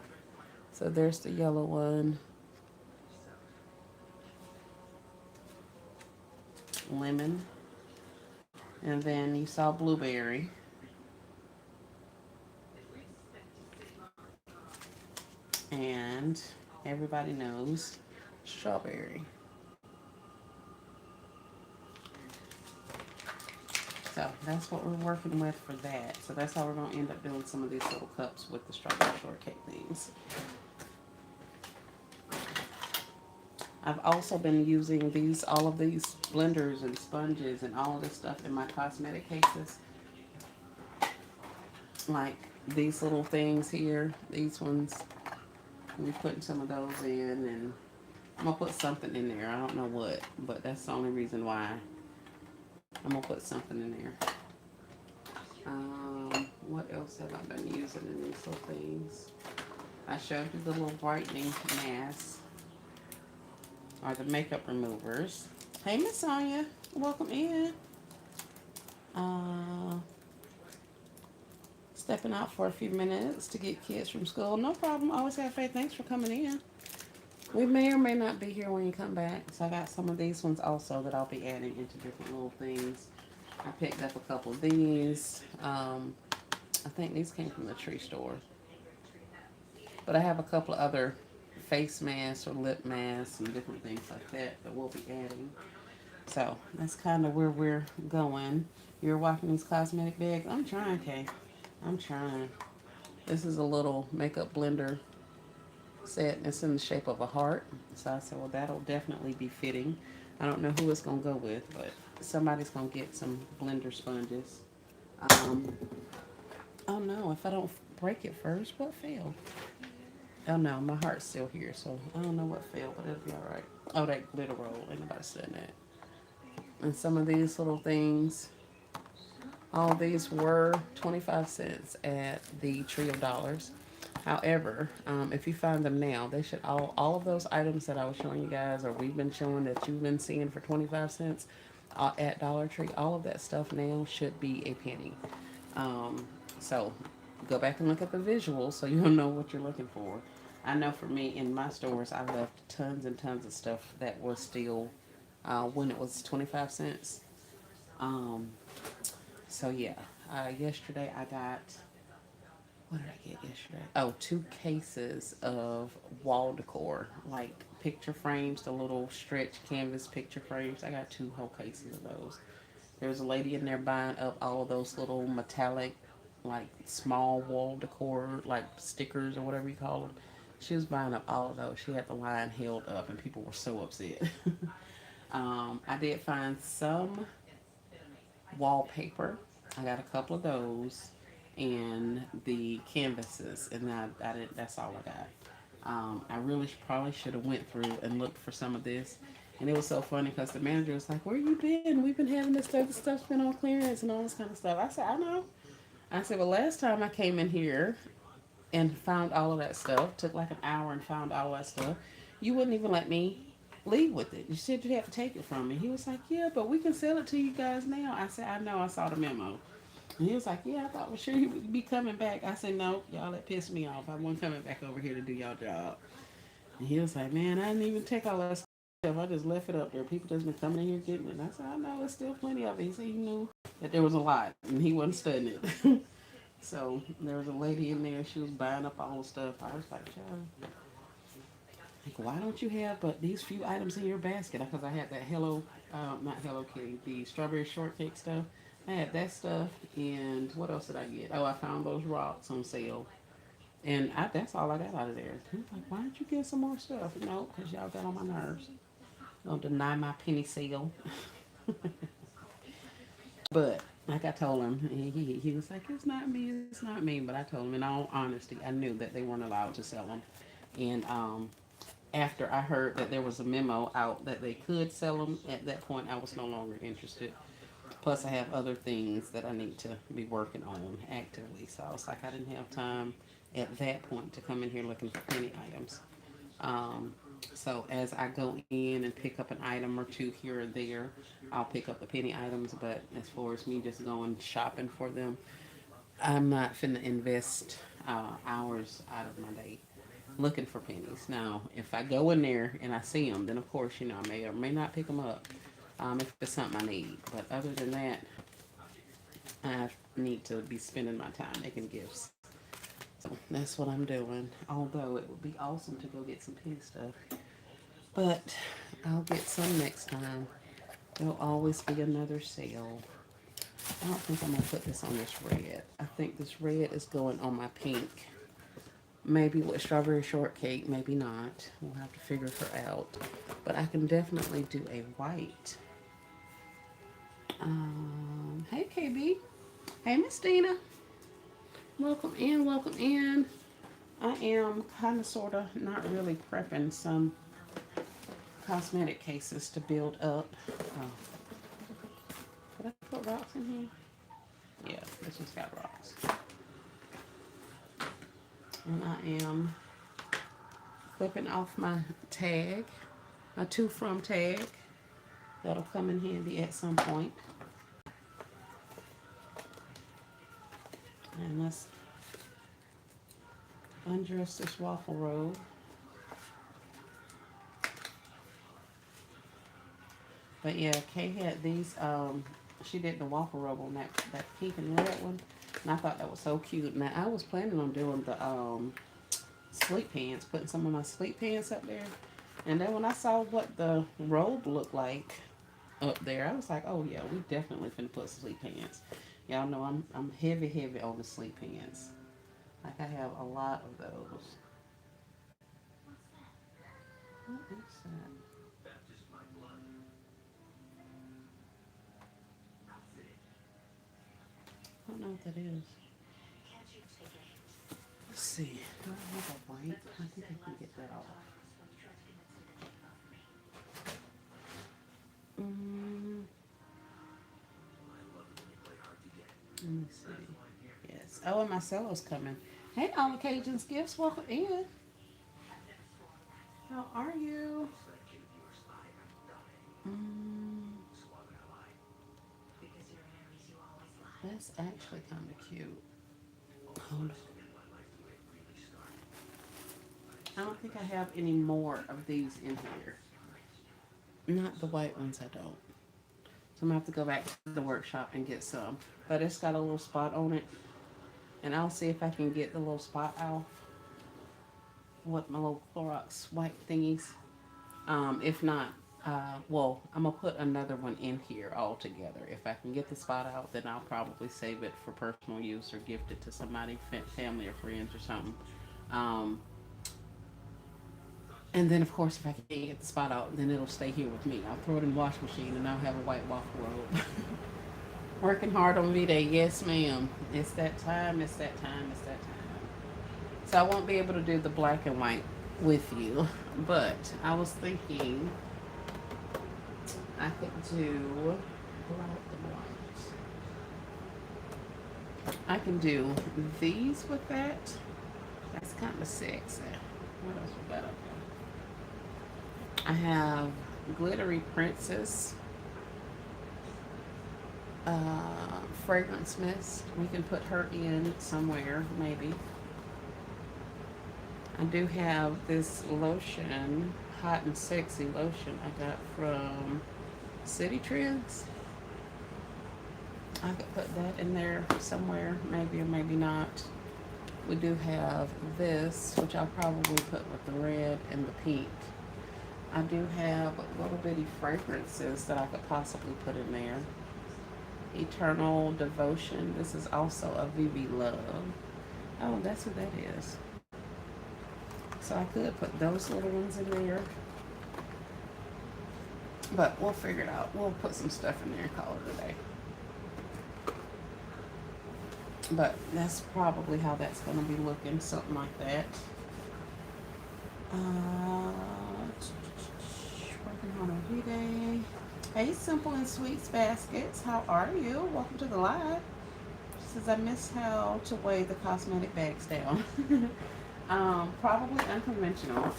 So there's the yellow one, lemon, and then you saw blueberry, and everybody knows strawberry. So that's what we're working with for that. So that's how we're going to end up doing some of these little cups with the strawberry shortcake things. I've also been using all of these blenders and sponges and all of this stuff in my cosmetic cases. Like these little things here, these ones. We're putting some of those in, and I'm going to put something in there. I don't know what, but that's the only reason why I'm going to put something in there. What else have I been using in these little things? I showed you the little brightening masks, or the makeup removers. Hey, Miss Sonia, welcome in. Uh, Stepping out for a few minutes to get kids from school. No problem. Always have faith. Thanks for coming in. We may or may not be here when you come back. So I got some of these ones also that I'll be adding into different little things. I picked up a couple of these. I think these came from the tree store. But I have a couple of other face masks or lip masks and different things like that we'll be adding. So that's kind of where we're going. You're watching these cosmetic bags. I'm trying, Kay. I'm trying. This is a little makeup blender set. It's in the shape of a heart. So I said, well, that'll definitely be fitting. I don't know who it's going to go with, but somebody's going to get some blender sponges. Um, oh no, if I don't break it first, what failed? Oh no, my heart's still here, so I don't know what fell, but it'll be all right. Oh, that glitter roll, ain't nobody said that. And some of these little things, all these were 25 cents at the Trio Dollars. However, if you find them now, they should all of those items that I was showing you guys, or we've been showing that you've been seeing for 25 cents at Dollar Tree, all of that stuff now should be a penny. Um, so go back and look at the visuals so you'll know what you're looking for. I know for me in my stores, I left tons and tons of stuff that was still when it was 25 cents. Um, so yeah, yesterday I got, what did I get yesterday? Oh, 2 cases of wall decor, like picture frames, the little stretch canvas picture frames. I got 2 whole cases of those. There was a lady in there buying up all of those little metallic, like small wall decor, like stickers or whatever you call them. She was buying up all of those. She had the line held up, and people were so upset. I did find some wallpaper. I got a couple of those, and the canvases, and I did. That's all I got. I really probably should have went through and looked for some of this. And it was so funny because the manager was like, "Where you been? We've been having this stuff. This stuff's been on clearance and all this kind of stuff." I said, "I know." I said, "Well, last time I came in here and found all of that stuff, took like an hour and found all that stuff, you wouldn't even let me leave with it. You said you had to take it from me." He was like, "Yeah, but we can sell it to you guys now." I said, "I know. I saw the memo." And he was like, "Yeah, I thought for sure he would be coming back." I said, "No, y'all, that pissed me off. I wasn't coming back over here to do y'all job." And he was like, "Man, I didn't even take all that stuff. I just left it up there. People just been coming in here getting it." And I said, "I know, there's still plenty of it." He said he knew that there was a lot, and he wasn't studying it. So there was a lady in there. She was buying up all the stuff. I was like, "Child, like, why don't you have but these few items in your basket?" Because I had that not Hello Kitty, the strawberry shortcake stuff. I had that stuff, and what else did I get? Oh, I found those rocks on sale. And that's all I got out of there. He was like, "Why don't you get some more stuff?" No, because y'all got on my nerves. Don't deny my penny sale. But like I told him, he was like, "It's not me, it's not me." But I told him, in all honesty, I knew that they weren't allowed to sell them. And after I heard that there was a memo out that they could sell them, at that point I was no longer interested. Plus, I have other things that I need to be working on actively. So I was like, I didn't have time at that point to come in here looking for penny items. Um, so as I go in and pick up an item or two here or there, I'll pick up the penny items. But as far as me just going shopping for them, I'm not finna invest hours out of my day looking for pennies. Now, if I go in there and I see them, then of course, I may or may not pick them up if it's something I need. But other than that, I need to be spending my time making gifts. So that's what I'm doing. Although it would be awesome to go get some penny stuff. But I'll get some next time. There'll always be another sale. I don't think I'm going to put this on this red. I think this red is going on my pink. Maybe with strawberry shortcake, maybe not. We'll have to figure her out. But I can definitely do a white. Hey, KB. Hey, Miss Dina. Welcome in, welcome in. I am kind of, sort of, not really prepping some cosmetic cases to build up. Oh, did I put rocks in here? Yeah, this one's got rocks. And I am clipping off my tag, a to from tag. That'll come in handy at some point. And let's undress this waffle robe. But yeah, Kay had these, she did the waffle robe on that pink and red one. And I thought that was so cute. Now, I was planning on doing the sleep pants, putting some of my sleep pants up there. And then when I saw what the robe looked like up there, I was like, oh yeah, we definitely finna put sleep pants. Y'all know I'm heavy on the sleep pants. Like I have a lot of those. What is that? I don't know what that is. Let's see. Do I have a white? I think I can get that off. Mm, let me see. Yes. Oh, and my cello's coming. Hey, all occasions gifts, welcome in. How are you? Mm, that's actually kind of cute. Hold on. I don't think I have any more of these in here. Not the white ones, I don't. So I'm gonna have to go back to the workshop and get some. But it's got a little spot on it, and I'll see if I can get the little spot off with my little Clorox white thingies. If not, well, I'm gonna put another one in here altogether. If I can get the spot out, then I'll probably save it for personal use or gift it to somebody, family or friends or something. Um, and then, of course, if I can't get the spot out, then it'll stay here with me. I'll throw it in the wash machine and I'll have a white waffle robe. Working hard on V-Day. Yes, ma'am. It's that time. It's that time. It's that time. So I won't be able to do the black and white with you, but I was thinking I could do black and white. I can do these with that. That's kind of sexy. What else we got up there? I have glittery princess fragrance mist. We can put her in somewhere, maybe. I do have this lotion, hot and sexy lotion I got from City Trends. I could put that in there somewhere, maybe or maybe not. We do have this, which I'll probably put with the red and the pink. I do have little bitty fragrances that I could possibly put in there. Eternal Devotion. This is also a VV Love. Oh, that's what that is. So I could put those little ones in there. But we'll figure it out. We'll put some stuff in there and call it a day. But that's probably how that's going to be looking. Something like that. Working on a V-Day. Hey, Simple and Sweets Baskets. How are you? Welcome to the live. She says, I miss how to weigh the cosmetic bags down. Probably unconventional,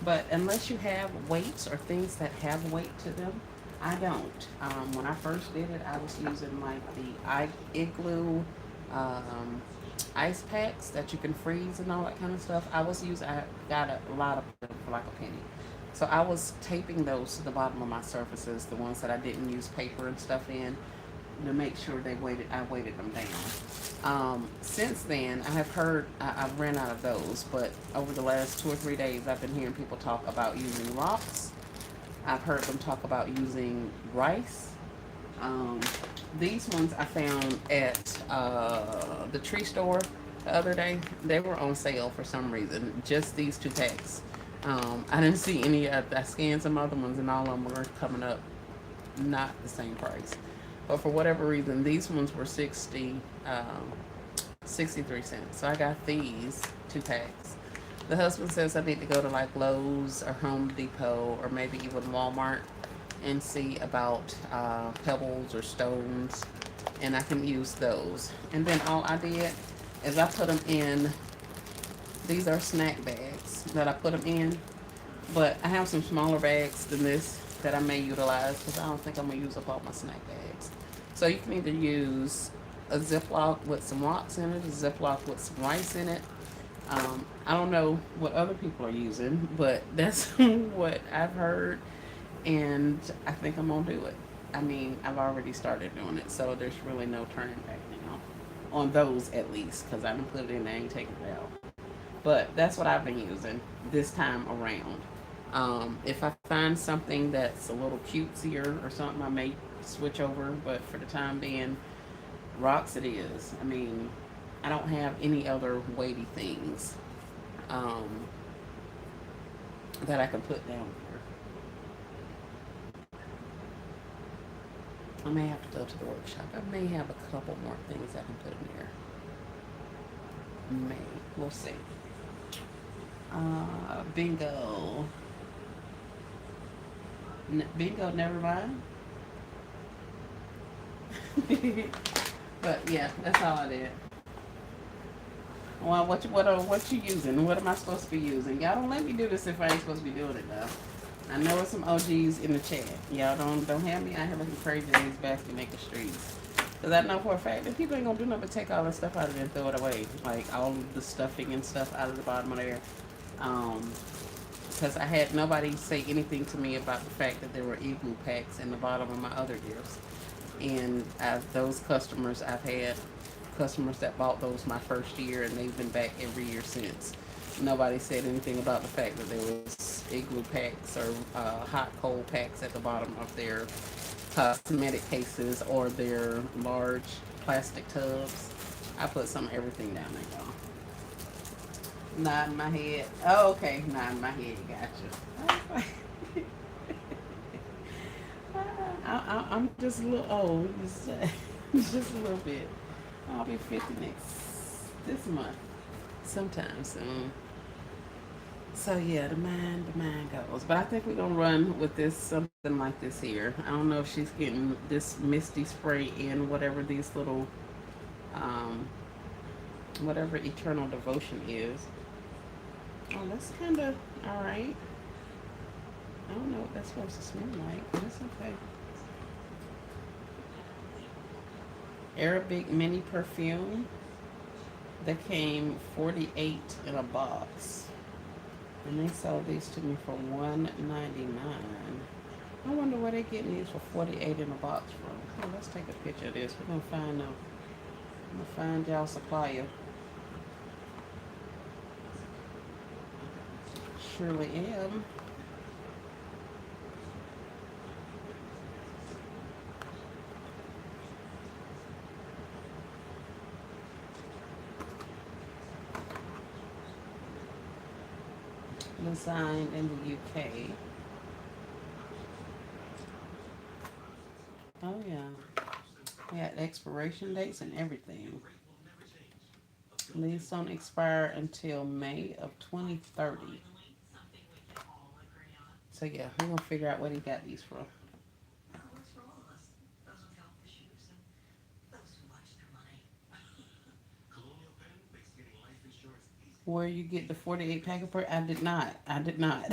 but unless you have weights or things that have weight to them, I don't. When I first did it, I was using like the Igloo ice packs that you can freeze and all that kind of stuff. I got a lot of them for like a penny. So I was taping those to the bottom of my surfaces, the ones that I didn't use paper and stuff in, to make sure I weighted them down. Since then, I've ran out of those, but over the last 2 or 3 days, I've been hearing people talk about using rocks. I've heard them talk about using rice. These ones I found at the tree store the other day. They were on sale for some reason, just these 2 packs. I didn't see any, I scanned some other ones and all of them were coming up not the same price. But for whatever reason, these ones were 63 cents. So I got these 2 packs. The husband says I need to go to like Lowe's or Home Depot or maybe even Walmart and see about pebbles or stones, and I can use those. And then all I did is I put them in, these are snack bags that I put them in, but I have some smaller bags than this that I may utilize because I don't think I'm going to use up all my snack bags. So you can either use a Ziploc with some rocks in it, a Ziploc with some rice in it. I don't know what other people are using, but that's what I've heard, and I think I'm going to do it. I mean, I've already started doing it, so there's really no turning back now. On those, at least, because I didn't put it in, I ain't taking it out. But that's what I've been using this time around. If I find something that's a little cutesier or something, I may switch over, but for the time being, rocks it is. I mean, I don't have any other weighty things that I can put down here. I may have to go to the workshop. I may have a couple more things I can put in there. May. We'll see. Bingo. Bingo, never mind. But yeah, that's all I did. Well, what you using? What am I supposed to be using? Y'all don't let me do this if I ain't supposed to be doing it though. I know it's some OGs in the chat. Y'all don't have me out here looking crazy in these basket maker streets. Cause I know for a fact that people ain't gonna do nothing but take all the stuff out of there and throw it away. Like all of the stuffing and stuff out of the bottom of there. Um, because I had nobody say anything to me about the fact that there were igloo packs in the bottom of my other gifts. And those customers, I've had customers that bought those my first year, and they've been back every year since. Nobody said anything about the fact that there was igloo packs or hot cold packs at the bottom of their cosmetic cases or their large plastic tubs. I put some everything down there, y'all. Nod in my head. Oh, okay, nod in my head. Gotcha. I'm just a little old. Just a little bit. I'll be 50 this month, sometime soon. So yeah, the mind goes. But I think we're gonna run with this something like this here. I don't know if she's getting this misty spray in whatever these little, um, whatever eternal devotion is. Oh, that's kind of all right. I don't know what that's supposed to smell like, but it's okay. Arabic mini perfume that came 48 in a box. And they sold these to me for $1.99. I wonder where they getting these for 48 in a box from. Oh, let's take a picture of this. We're gonna find them. I'm gonna find y'all supplier. Surely am. Designed in the UK. Oh yeah. We had expiration dates and everything. These don't expire until May of 2030. So yeah, we're gonna figure out where he got these from. Where you get the 48 pack of per? I did not. I did not.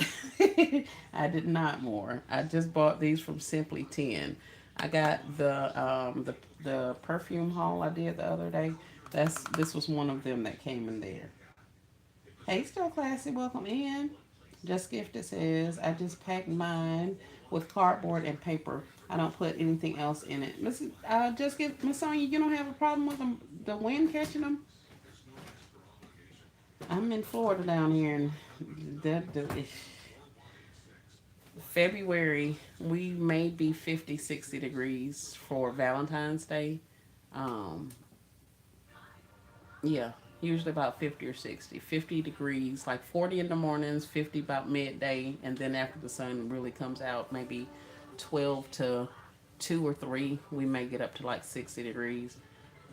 I did not more. I just bought these from Simply 10. I got the perfume haul I did the other day. This was one of them that came in there. Hey, still classy. Welcome in. Just gifted says I just packed mine with cardboard and paper. I don't put anything else in it. Miss, just give Miss Sonya. You don't have a problem with the wind catching them? I'm in Florida down here, and the February we may be 50, 60 degrees for Valentine's Day. Um, yeah, usually about 50 or 60. 50 degrees, like 40 in the mornings, 50 about midday, and then after the sun really comes out, maybe 12 to 2 or 3, we may get up to like 60 degrees.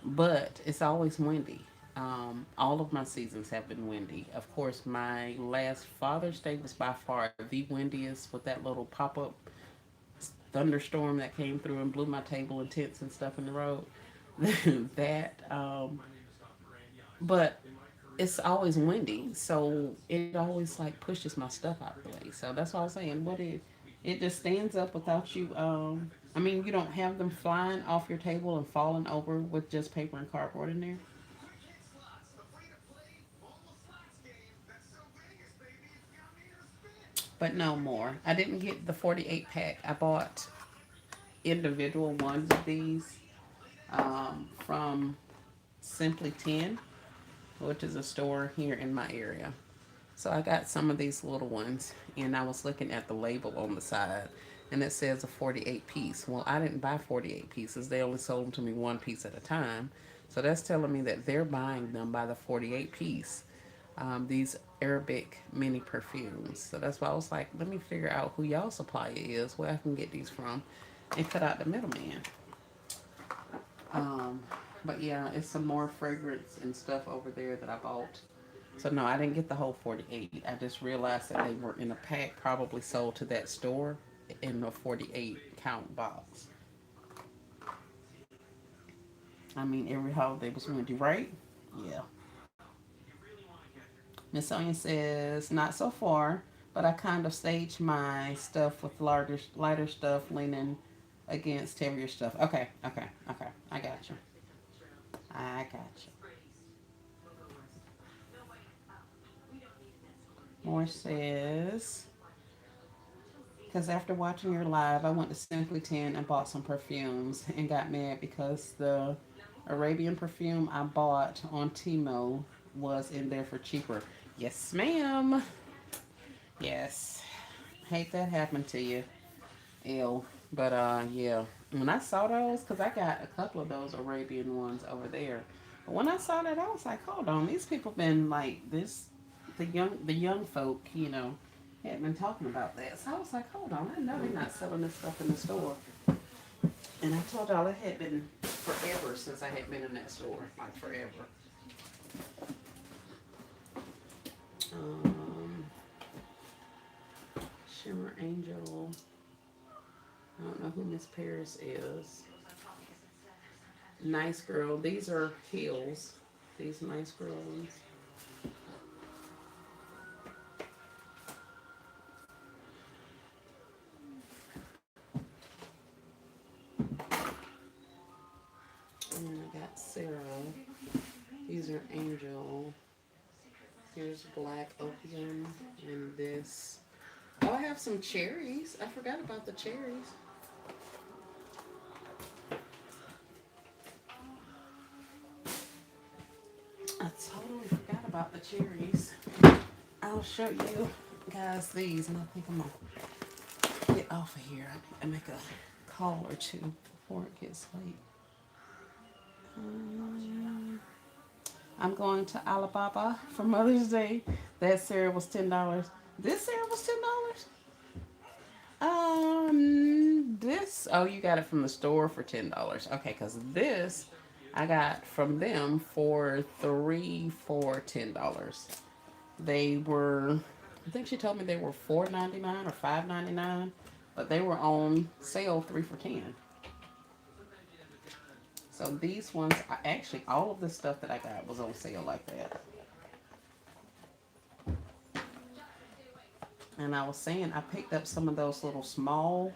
But it's always windy. All of my seasons have been windy. Of course, my last Father's Day was by far the windiest with that little pop up thunderstorm that came through and blew my table and tents and stuff in the road. that, but it's always windy, so it always like pushes my stuff out of the way. So that's what I was saying. It just stands up without you. I mean, you don't have them flying off your table and falling over with just paper and cardboard in there. But no more. I didn't get the 48 pack. I bought individual ones of these from Simply 10, which is a store here in my area. So I got some of these little ones, and I was looking at the label on the side, and it says a 48 piece. Well, I didn't buy 48 pieces. They only sold them to me one piece at a time. So that's telling me that they're buying them by the 48 piece. These Arabic mini perfumes. So that's why I was like, let me figure out who y'all supplier is, where I can get these from, and cut out the middleman. Um, but yeah, it's some more fragrance and stuff over there that I bought. So no, I didn't get the whole 48. I just realized that they were in a pack, probably sold to that store in a 48 count box. I mean, every holiday was windy, right? Yeah. Miss Sonia says, not so far, but I kind of staged my stuff with lighter stuff leaning against heavier stuff. Okay, okay, okay. I got you. I got you. Moore says, because after watching your live, I went to Simply 10 and bought some perfumes and got mad because the Arabian perfume I bought on Timo was in there for cheaper. Yes, ma'am. Yes. Hate that happened to you. Ew. But yeah. When I saw those, because I got a couple of those Arabian ones over there. But when I saw that, I was like, hold on, these people been like this, the young folk, had been talking about that. So I was like, hold on, I know they're not selling this stuff in the store. And I told y'all it had been forever since I had been in that store, like forever. Um, Shimmer Angel. I don't know who Miss Paris is. Nice Girl. These are heels. These Nice Girls. And then I got Sarah. These are Angel. Here's Black Opium. And this. Oh, I have some cherries. I forgot about the cherries. I totally forgot about the cherries. I'll show you guys these, and I think I'm gonna get off of here and make a call or two before it gets late. Um, I'm going to Alibaba for Mother's Day. That cereal was $10. This cereal was $10. This, oh, you got it from the store for $10. Okay, because this I got from them for $10. They were, I think she told me they were $4.99 or $5.99, but they were on sale 3 for $10. So these ones, actually, all of the stuff that I got was on sale like that. And I was saying, I picked up some of those the little small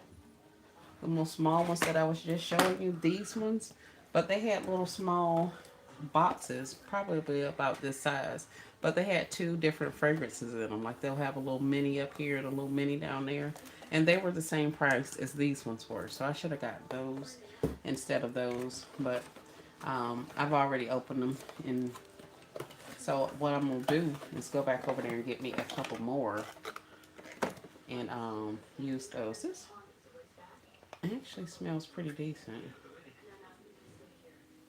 ones that I was just showing you, these ones, but they had little small boxes, probably about this size, but they had two different fragrances in them. Like they'll have a little mini up here and a little mini down there, and they were the same price as these ones were. So I should have got those instead of those, but I've already opened them, and so what I'm gonna do is go back over there and get me a couple more and use those. This actually smells pretty decent.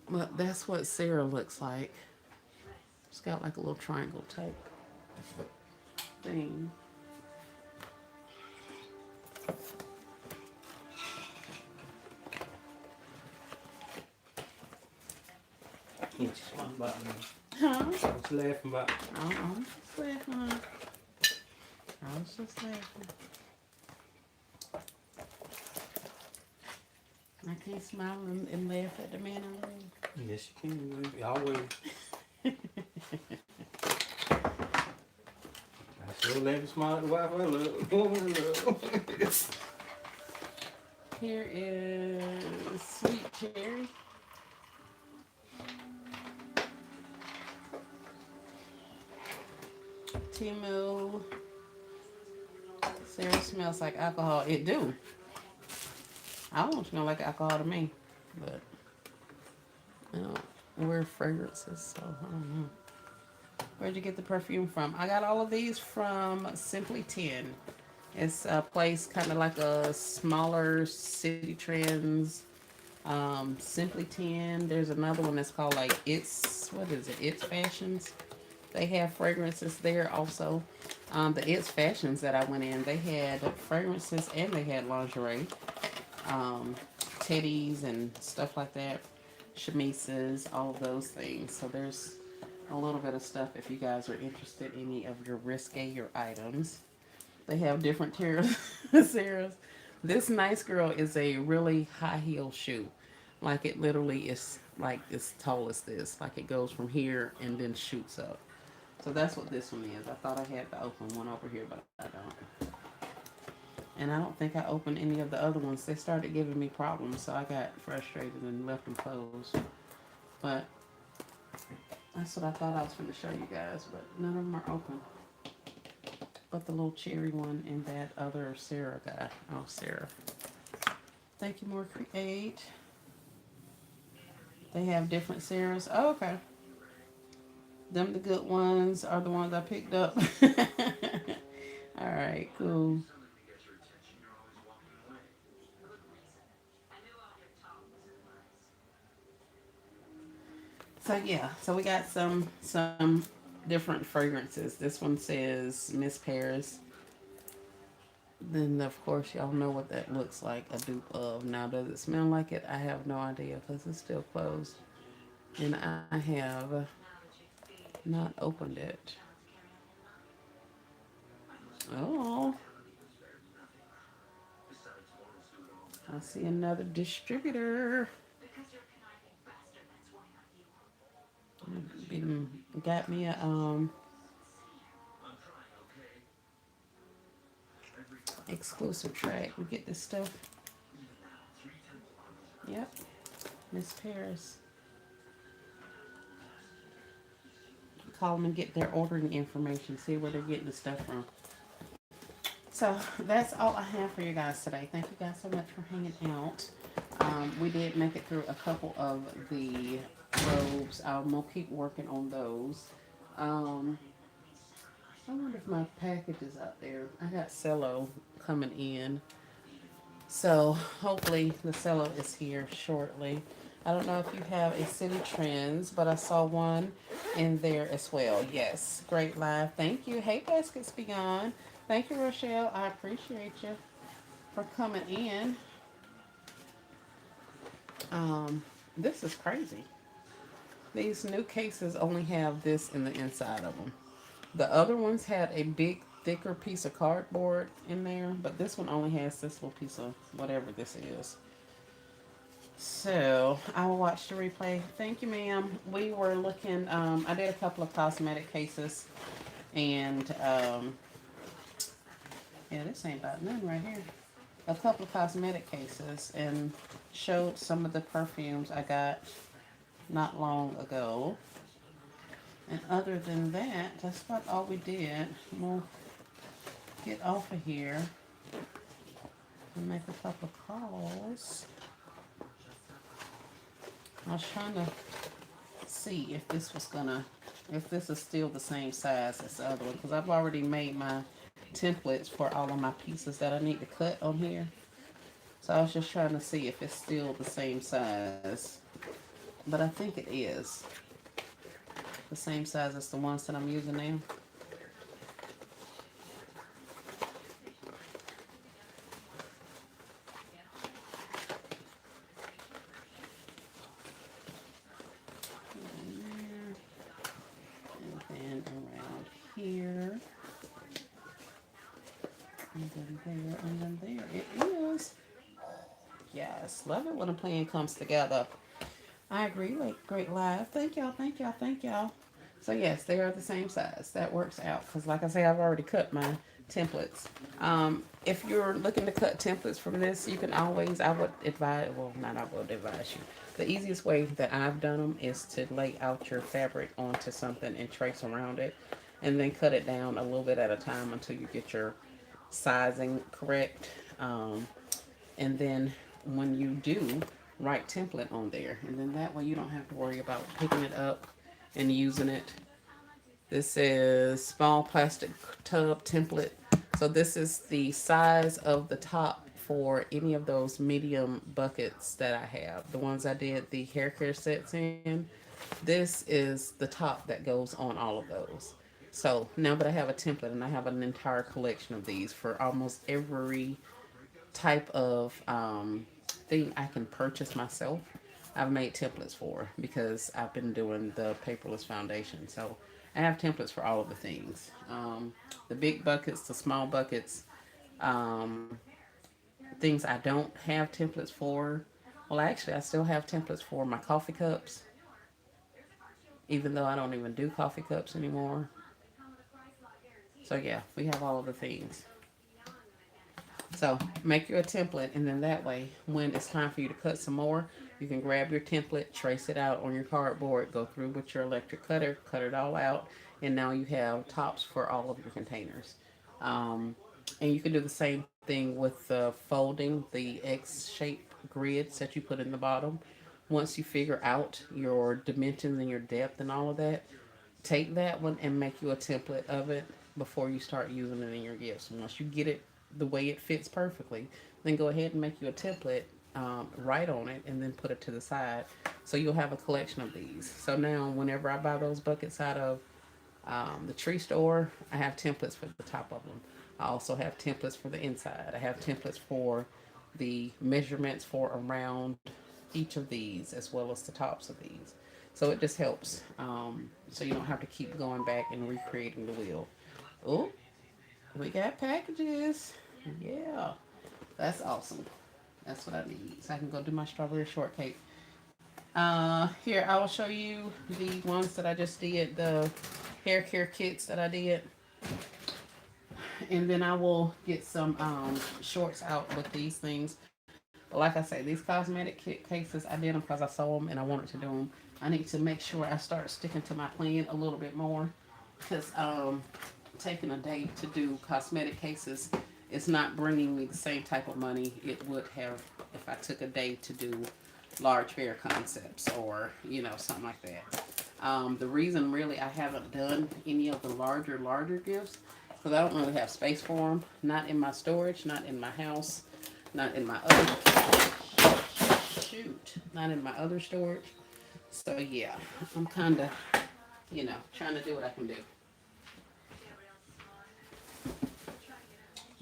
Well, that's what Sarah looks like. It's got like a little triangle type thing. You just one about me. Huh? I was laughing about. I'm just laughing. I was just laughing. I can't smile and laugh at the man in the room. Yes, you can. Baby. Always. I still laugh and smile at the wife I love. Woman I love. Here is Sweet Cherry. Timu. Sarah smells like alcohol. It do. I don't smell like alcohol to me, but I don't wear fragrances, so I don't know. Where'd you get the perfume from? I got all of these from Simply 10. It's a place kind of like a smaller City Trends. Simply 10. There's another one that's called like what is it? It's Fashions. They have fragrances there also. The It's Fashions that I went in, they had fragrances and they had lingerie. Teddies and stuff like that. Chemises, all of those things. So there's a little bit of stuff if you guys are interested in any of your riskier items. They have different tiers. Sarah's. This nice girl is a really high heel shoe. Like it literally is like as tall as this. Like it goes from here and then shoots up. So that's what this one is. I thought I had the open one over here, but I don't. And I don't think I opened any of the other ones. They started giving me problems, so I got frustrated and left them closed. But that's what I thought I was going to show you guys, but none of them are open. But the little cherry one and that other Sarah guy. Oh, Sarah. Thank you, more create. They have different Sarahs. Oh, okay. Them the good ones are the ones I picked up. All right, cool. So yeah, so we got some different fragrances. This one says Miss Paris. Then of course y'all know what that looks like, a dupe of. Now does it smell like it? I have no idea because it's still closed. And I have not opened it. Oh, I see another distributor. Got me a exclusive track. We get this stuff. Yep, Miss Paris. Call them and get their ordering information. See where they're getting the stuff from. So that's all I have for you guys today. Thank you guys so much for hanging out. We did make it through a couple of the robes. I'm gonna keep working on those. Um, I wonder if my package is out there. I got cello coming in, so hopefully the cello is here shortly. I don't know if you have a City Trends, but I saw one in there as well. Yes, great live. Thank you. Hey, Baskets Beyond. Thank you, Rochelle. I appreciate you for coming in. Um, this is crazy. These new cases only have this in the inside of them. The other ones had a big, thicker piece of cardboard in there, but this one only has this little piece of whatever this is. So I will watch the replay. Thank you, ma'am. We were looking. I did a couple of cosmetic cases, and yeah, this ain't about none right here. A couple of cosmetic cases, and showed some of the perfumes I got not long ago. And other than that, that's about all we did. We'll get off of here and make a couple of calls. I was trying to see if this was gonna, if this is still the same size as the other one, because I've already made my templates for all of my pieces that I need to cut on here. So I was just trying to see if it's still the same size. But I think it is the same size as the ones that I'm using now. And then around here. And then there, and then there. It is. Yes, love it when a plan comes together. I agree. Like great live. Thank y'all. Thank y'all. Thank y'all. So yes, they are the same size. That works out because, like I say, I've already cut my templates. If you're looking to cut templates from this, you can always. I would advise. Well, not I would advise you. The easiest way that I've done them is to lay out your fabric onto something and trace around it, and then cut it down a little bit at a time until you get your sizing correct. And then when you do, write template on there, and then that way you don't have to worry about picking it up and using it. This is small plastic tub template. So this is the size of the top for any of those medium buckets that I have. The ones I did the hair care sets in. This is the top that goes on all of those. So now that I have a template and I have an entire collection of these for almost every type of thing I can purchase myself. I've made templates for because I've been doing the paperless foundation. So I have templates for all of the things. The big buckets, the small buckets, um, things I don't have templates for. Well, actually, I still have templates for my coffee cups, even though I don't even do coffee cups anymore. So yeah, we have all of the things. So make you a template, and then that way, when it's time for you to cut some more, you can grab your template, trace it out on your cardboard, go through with your electric cutter, cut it all out, and now you have tops for all of your containers. Um, and you can do the same thing with folding the X-shaped grids that you put in the bottom. Once you figure out your dimensions and your depth and all of that, take that one and make you a template of it before you start using it in your gifts. And once you get it the way it fits perfectly, then go ahead and make you a template, write on it, and then put it to the side. So you'll have a collection of these. So now, whenever I buy those buckets out of the tree store, I have templates for the top of them. I also have templates for the inside. I have templates for the measurements for around each of these as well as the tops of these. So it just helps. So you don't have to keep going back and recreating the wheel. Oh, we got packages. Yeah, that's awesome. That's what I need. So I can go do my strawberry shortcake. Here, I will show you the ones that I just did, the hair care kits that I did. And then I will get some shorts out with these things. But like I say, these cosmetic cases, I did them because I saw them and I wanted to do them. I need to make sure I start sticking to my plan a little bit more because taking a day to do cosmetic cases is not bringing me the same type of money it would have if I took a day to do large fair concepts or something like that. The reason really I haven't done any of the larger gifts because I don't really have space for them. Not in my storage, not in my house, not in my other not in my other storage. So yeah, I'm kind of trying to do what I can do.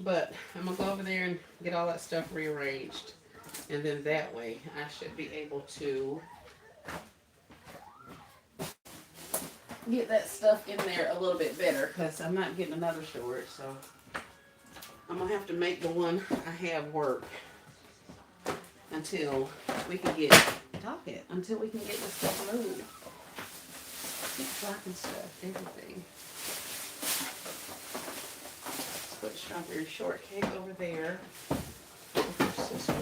But I'm gonna go over there and get all that stuff rearranged, and then that way I should be able to get that stuff in there a little bit better because I'm not getting another storage, so I'm gonna have to make the one I have work until we can get until we can get this stuff moved. Keep dropping stuff, everything. Let's put strawberry shortcake over there with your sister.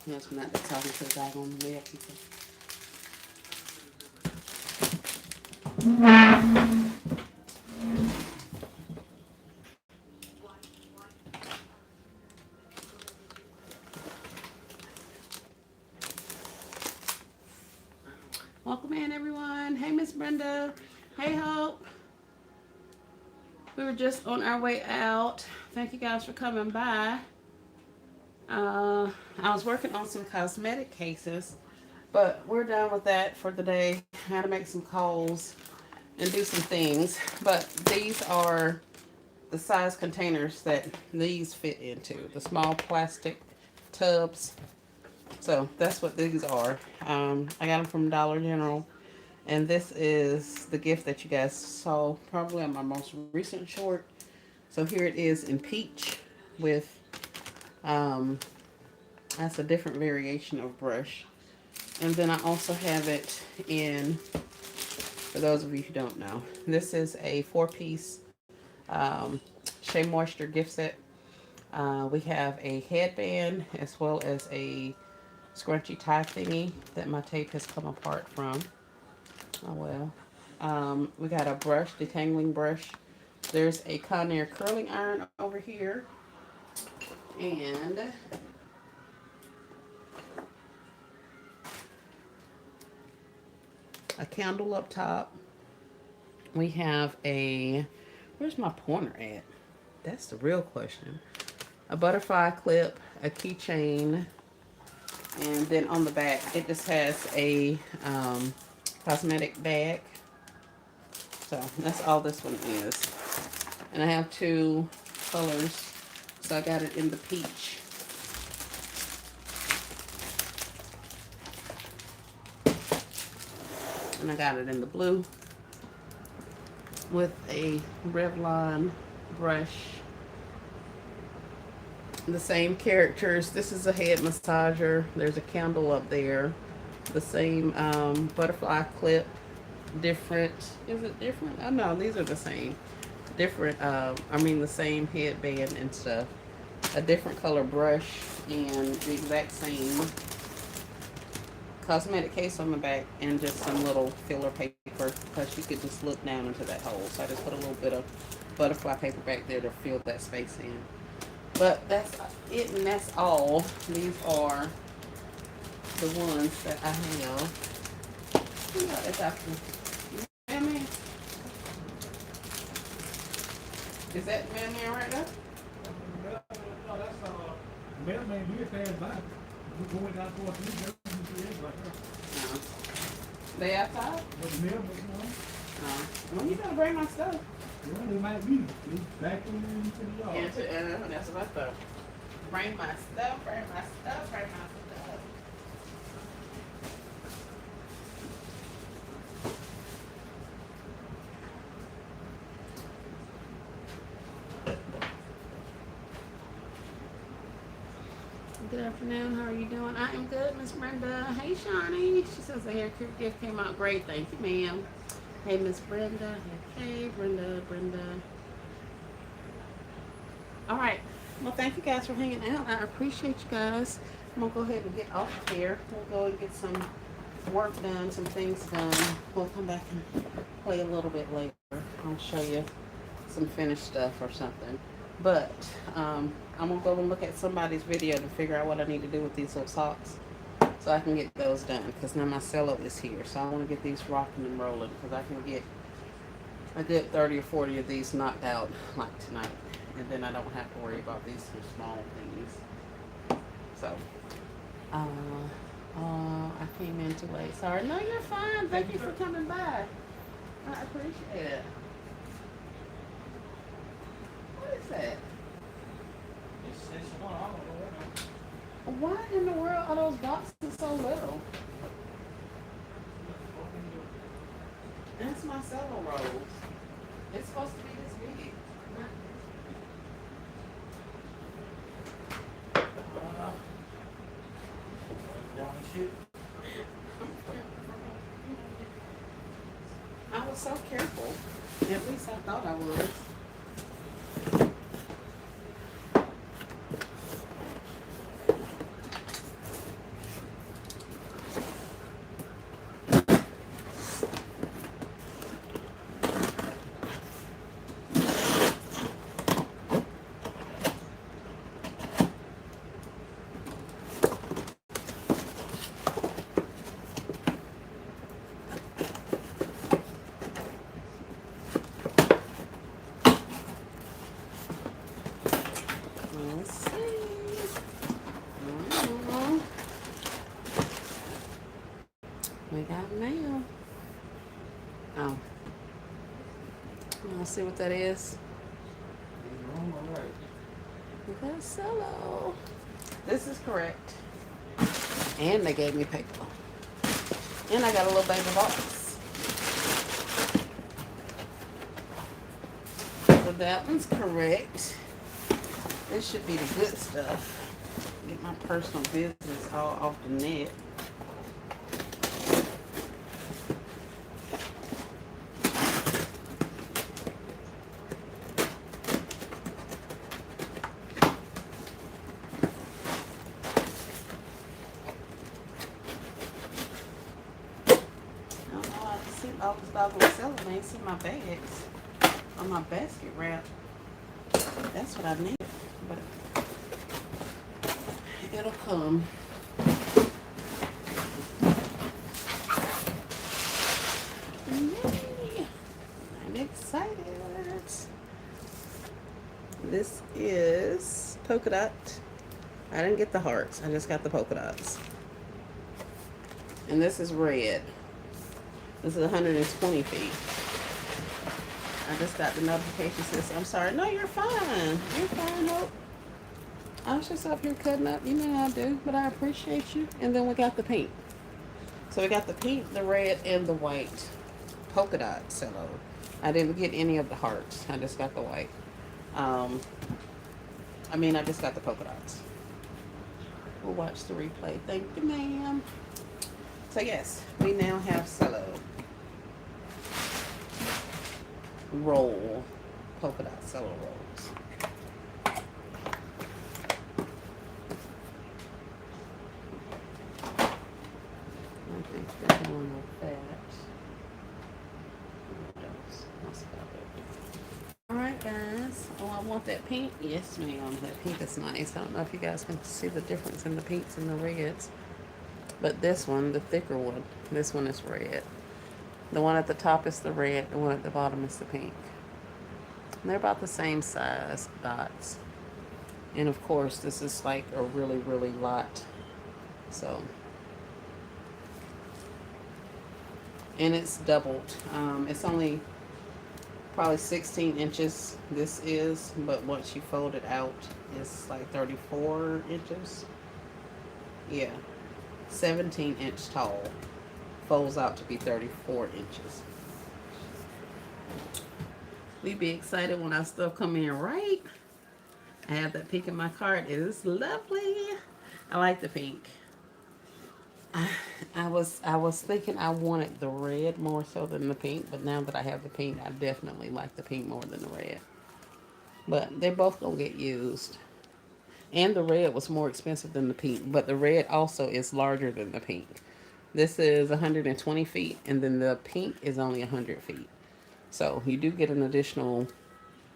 Yes, I'm not talking to the guy on the web people. Welcome in, everyone. Hey, Miss Brenda. Hey, Hope. We were just on our way out. Thank you guys for coming by. I was working on some cosmetic cases, but we're done with that for the day. I had to make some calls and do some things. But these are the size containers that these fit into, the small plastic tubs. So that's what these are. I got them from Dollar General. And this is the gift that you guys saw probably on my most recent short. So here it is in peach with, um, that's a different variation of brush. And then I also have it in, for those of you who don't know, this is a 4-piece Shea Moisture gift set. We have a headband as well as a scrunchy tie thingy that my tape has come apart from. Oh well. We got a brush, detangling brush. There's a Conair curling iron over here. And a candle up top. We have a, where's my pointer at? That's the real question. A butterfly clip, a keychain, and then on the back, it just has a cosmetic bag. So that's all this one is. And I have two colors. So I got it in the peach. And I got it in the blue with a Revlon brush. The same characters. This is a head massager. There's a candle up there. The same butterfly clip. Different. Is it different? Oh no, these are the same. Different. I mean the same headband and stuff. A different color brush and the exact same cosmetic case on the back, and just some little filler paper because you could just look down into that hole. So I just put a little bit of butterfly paper back there to fill that space in. But that's it, and that's all. These are the ones that I have. It's after. Man. Is that man right there? No, that's mailman here stands by. We're going down towards New Jersey. No. They outside? But the mailman, you know. When you gonna bring my stuff? Well, they might be. They back into the yard. Yeah, that's what I thought. Bring my stuff, bring my stuff, bring my stuff. Good afternoon. How are you doing? I am good, Miss Brenda. Hey, Shawnee. She says the hair gift came out great. Thank you, ma'am. Hey, Miss Brenda. Hey, Brenda. All right. Well, thank you guys for hanging out. I appreciate you guys. I'm going to go ahead and get off of here. We'll go and get some work done, some things done. We'll come back and play a little bit later. I'll show you some finished stuff or something. But I'm going to go and look at somebody's video to figure out what I need to do with these little socks so I can get those done, because now my cello is here. So I want to get these rocking and rolling, because I can get a good 30 or 40 of these knocked out like tonight. And then I don't have to worry about these small things. So, I came in too late. Sorry. No, you're fine. Thank you for coming by. I appreciate it. What is that? It's one, I don't know. Why in the world are those boxes so little? That's my cello rolls. It's supposed to be this big. I was so careful. At least I thought I was. Let's see. We got mail. Oh. Let's see what that is. We got a cello. This is correct. And they gave me paper. And I got a little baby box. So that one's correct. This should be the good stuff. Get my personal business all off the net. I don't know, I see all this doggone selling. I ain't see my bags on my basket wrap. That's what I need. But it'll come. polka dot. I didn't get the hearts. I just got the polka dots. And this is red. This is 120 feet. I just got the notification says, I'm sorry. No, you're fine. You're fine, Hope. I was just up here cutting up. You know I do. But I appreciate you. And then we got the pink. So we got the pink, the red, and the white polka dot cello. I didn't get any of the hearts. I just got the white. Um, I just got the polka dots. We'll watch the replay. Thank you, ma'am. So yes, we now have cello roll, polka dot cello rolls. I think they're going with that. That's about it. All right, guys. Oh, I want that pink. Yes, ma'am. That pink is nice. I don't know if you guys can see the difference in the pinks and the reds. But this one, the thicker one, this one is red. The one at the top is the red. The one at the bottom is the pink. And they're about the same size dots. And of course, this is like a really, really lot. So, and it's doubled. It's only probably 16 inches. This is, but once you fold it out, it's like 34 inches. Yeah, 17-inch tall. Folds out to be 34 inches. We be excited when our stuff come in, right? I have that pink in my cart. It is lovely. I like the pink. I was thinking I wanted the red more so than the pink, but now that I have the pink, I definitely like the pink more than the red. But they're both gonna get used. And the red was more expensive than the pink, but the red also is larger than the pink. This is 120 feet, and then the pink is only 100 feet. So you do get an additional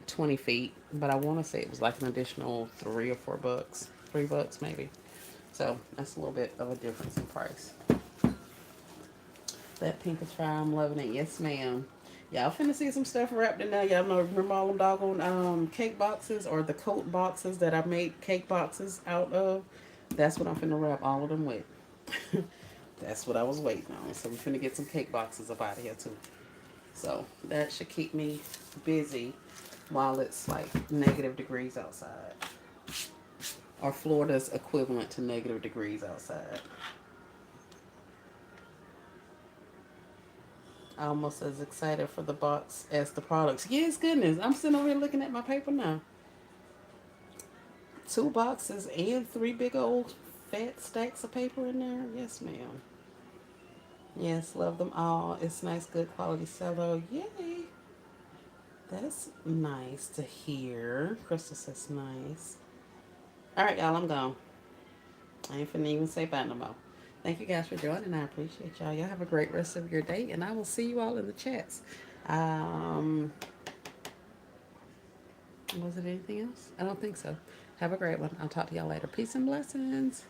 20 feet, but I want to say it was like an additional $3 or $4, $3 maybe. So that's a little bit of a difference in price. That pink is fire. I'm loving it. Yes, ma'am. Y'all finna see some stuff wrapped in there. Y'all know, remember all them doggone cake boxes or the coat boxes that I made cake boxes out of? That's what I'm finna wrap all of them with. That's what I was waiting on. So we're finna get some cake boxes up out of here too. So that should keep me busy while it's like -degrees outside. Or Florida's equivalent to -degrees outside. Almost as excited for the box as the products. Yes, goodness. I'm sitting over here looking at my paper now. 2 boxes and 3 big old fat stacks of paper in there. Yes, ma'am. Yes, love them all. It's nice, good quality cello. Yay. That's nice to hear. Crystal says nice. All right, y'all, I'm gone. I ain't finna even say bye no more. Thank you guys for joining. I appreciate y'all. Y'all have a great rest of your day, and I will see you all in the chats. Was it anything else? I don't think so. Have a great one. I'll talk to y'all later. Peace and blessings.